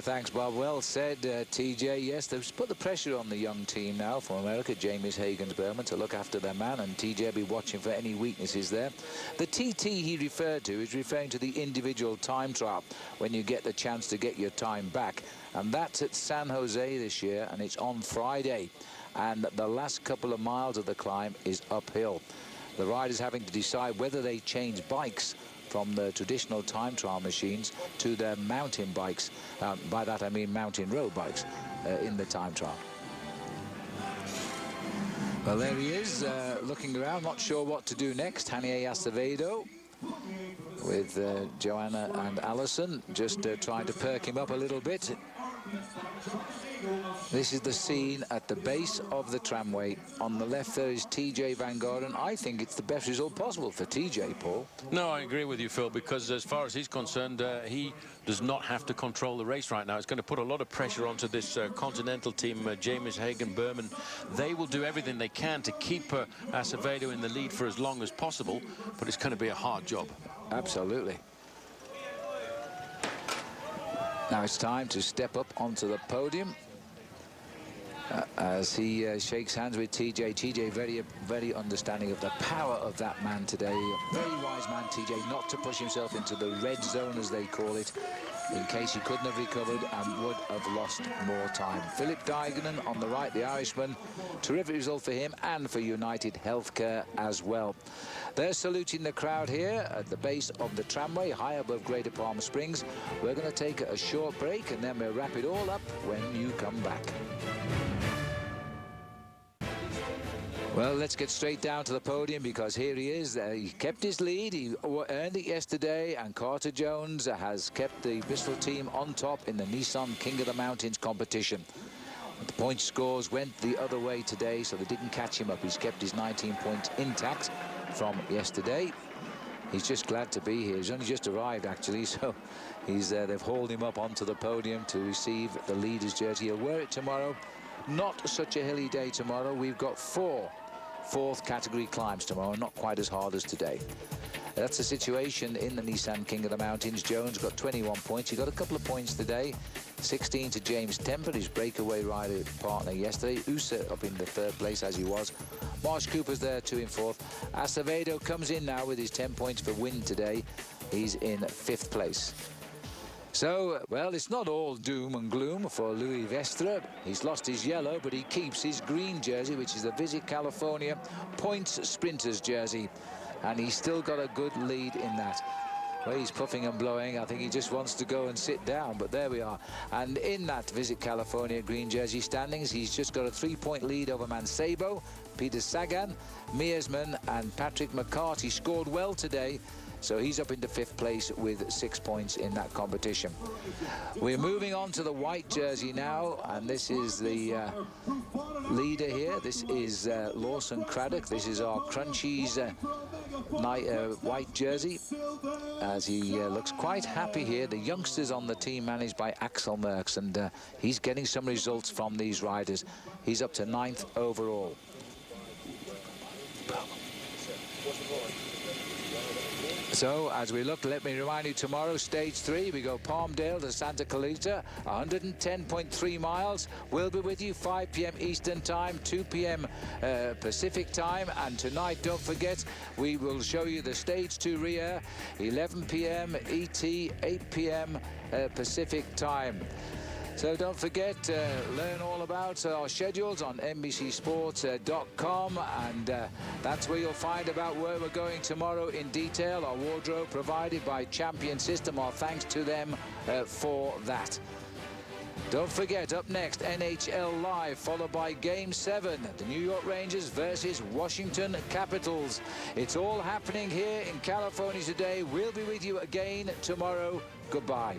Thanks, Bob. Well said, TJ. Yes, they've put the pressure on the young team now from America, James Hagan's Berman, to look after their man, and TJ will be watching for any weaknesses there. The TT he referred to is referring to the individual time trial, when you get the chance to get your time back. And that's at San Jose this year, and it's on Friday. And the last couple of miles of the climb is uphill. The riders having to decide whether they change bikes from the traditional time trial machines to their mountain bikes. By that I mean mountain road bikes in the time trial. Well, there he is, looking around, not sure what to do next. Hanier Acevedo with Joanna and Allison just trying to perk him up a little bit. This is the scene at the base of the tramway. On the left there is TJ Van Gordon. I think it's the best result possible for TJ, Paul. No, I agree with you, Phil, because as far as he's concerned, he does not have to control the race right now. It's going to put a lot of pressure onto this Continental team, James Hagan, Berman. They will do everything they can to keep Acevedo in the lead for as long as possible, but it's going to be a hard job. Absolutely. Now it's time to step up onto the podium as he shakes hands with TJ. TJ very understanding of the power of that man today. Very wise man, TJ, not to push himself into the red zone, as they call it, in case he couldn't have recovered and would have lost more time. Philip Duignan on the right, the Irishman. Terrific result for him and for United Healthcare as well. They're saluting the crowd here at the base of the tramway, high above Greater Palm Springs. We're going to take a short break and then we'll wrap it all up when you come back. Well, let's get straight down to the podium, because here he is. He kept his lead. He earned it yesterday, and Carter Jones has kept the Bristol team on top in the Nissan King of the Mountains competition. The point scores went the other way today, so they didn't catch him up. He's kept his 19 points intact from yesterday. He's just glad to be here. He's only just arrived, actually, so they've hauled him up onto the podium to receive the leader's jersey. He'll wear it tomorrow. Not such a hilly day tomorrow. We've got 4 fourth category climbs tomorrow, not quite as hard as today. That's the situation in the Nissan King of the Mountains. Jones got 21 points. He got a couple of points today. 16 to James Temper, his breakaway rider partner yesterday. Usa up in the 3rd place, as he was. Marsh Cooper's there, 2 in 4th. Acevedo comes in now with his 10 points for win today. He's in 5th place. So, well, it's not all doom and gloom for Louis Vestre. He's lost his yellow, but he keeps his green jersey, which is the Visit California Points Sprinters jersey. And he's still got a good lead in that. Well, he's puffing and blowing. I think he just wants to go and sit down, but there we are. And in that Visit California green jersey standings, he's just got a 3-point lead over Mancebo, Peter Sagan, Meersman, and Patrick McCarthy scored well today. So he's up into 5th place with 6 points in that competition. We're moving on to the white jersey now, and this is the leader here. This is Lawson Craddock. This is our Crunchies white jersey, as he looks quite happy here. The youngsters on the team managed by Axel Merckx, and he's getting some results from these riders. He's up to 9th overall. So, as we look, let me remind you, tomorrow, stage 3, we go Palmdale to Santa Clarita, 110.3 miles. We'll be with you 5 p.m. Eastern Time, 2 p.m. Pacific Time. And tonight, don't forget, we will show you the stage 2 rear, 11 p.m. ET, 8 p.m. Pacific Time. So don't forget, learn all about our schedules on NBCSports.com, and that's where you'll find about where we're going tomorrow in detail. Our wardrobe provided by Champion System. Our thanks to them for that. Don't forget, up next, NHL Live, followed by Game 7, the New York Rangers versus Washington Capitals. It's all happening here in California today. We'll be with you again tomorrow. Goodbye.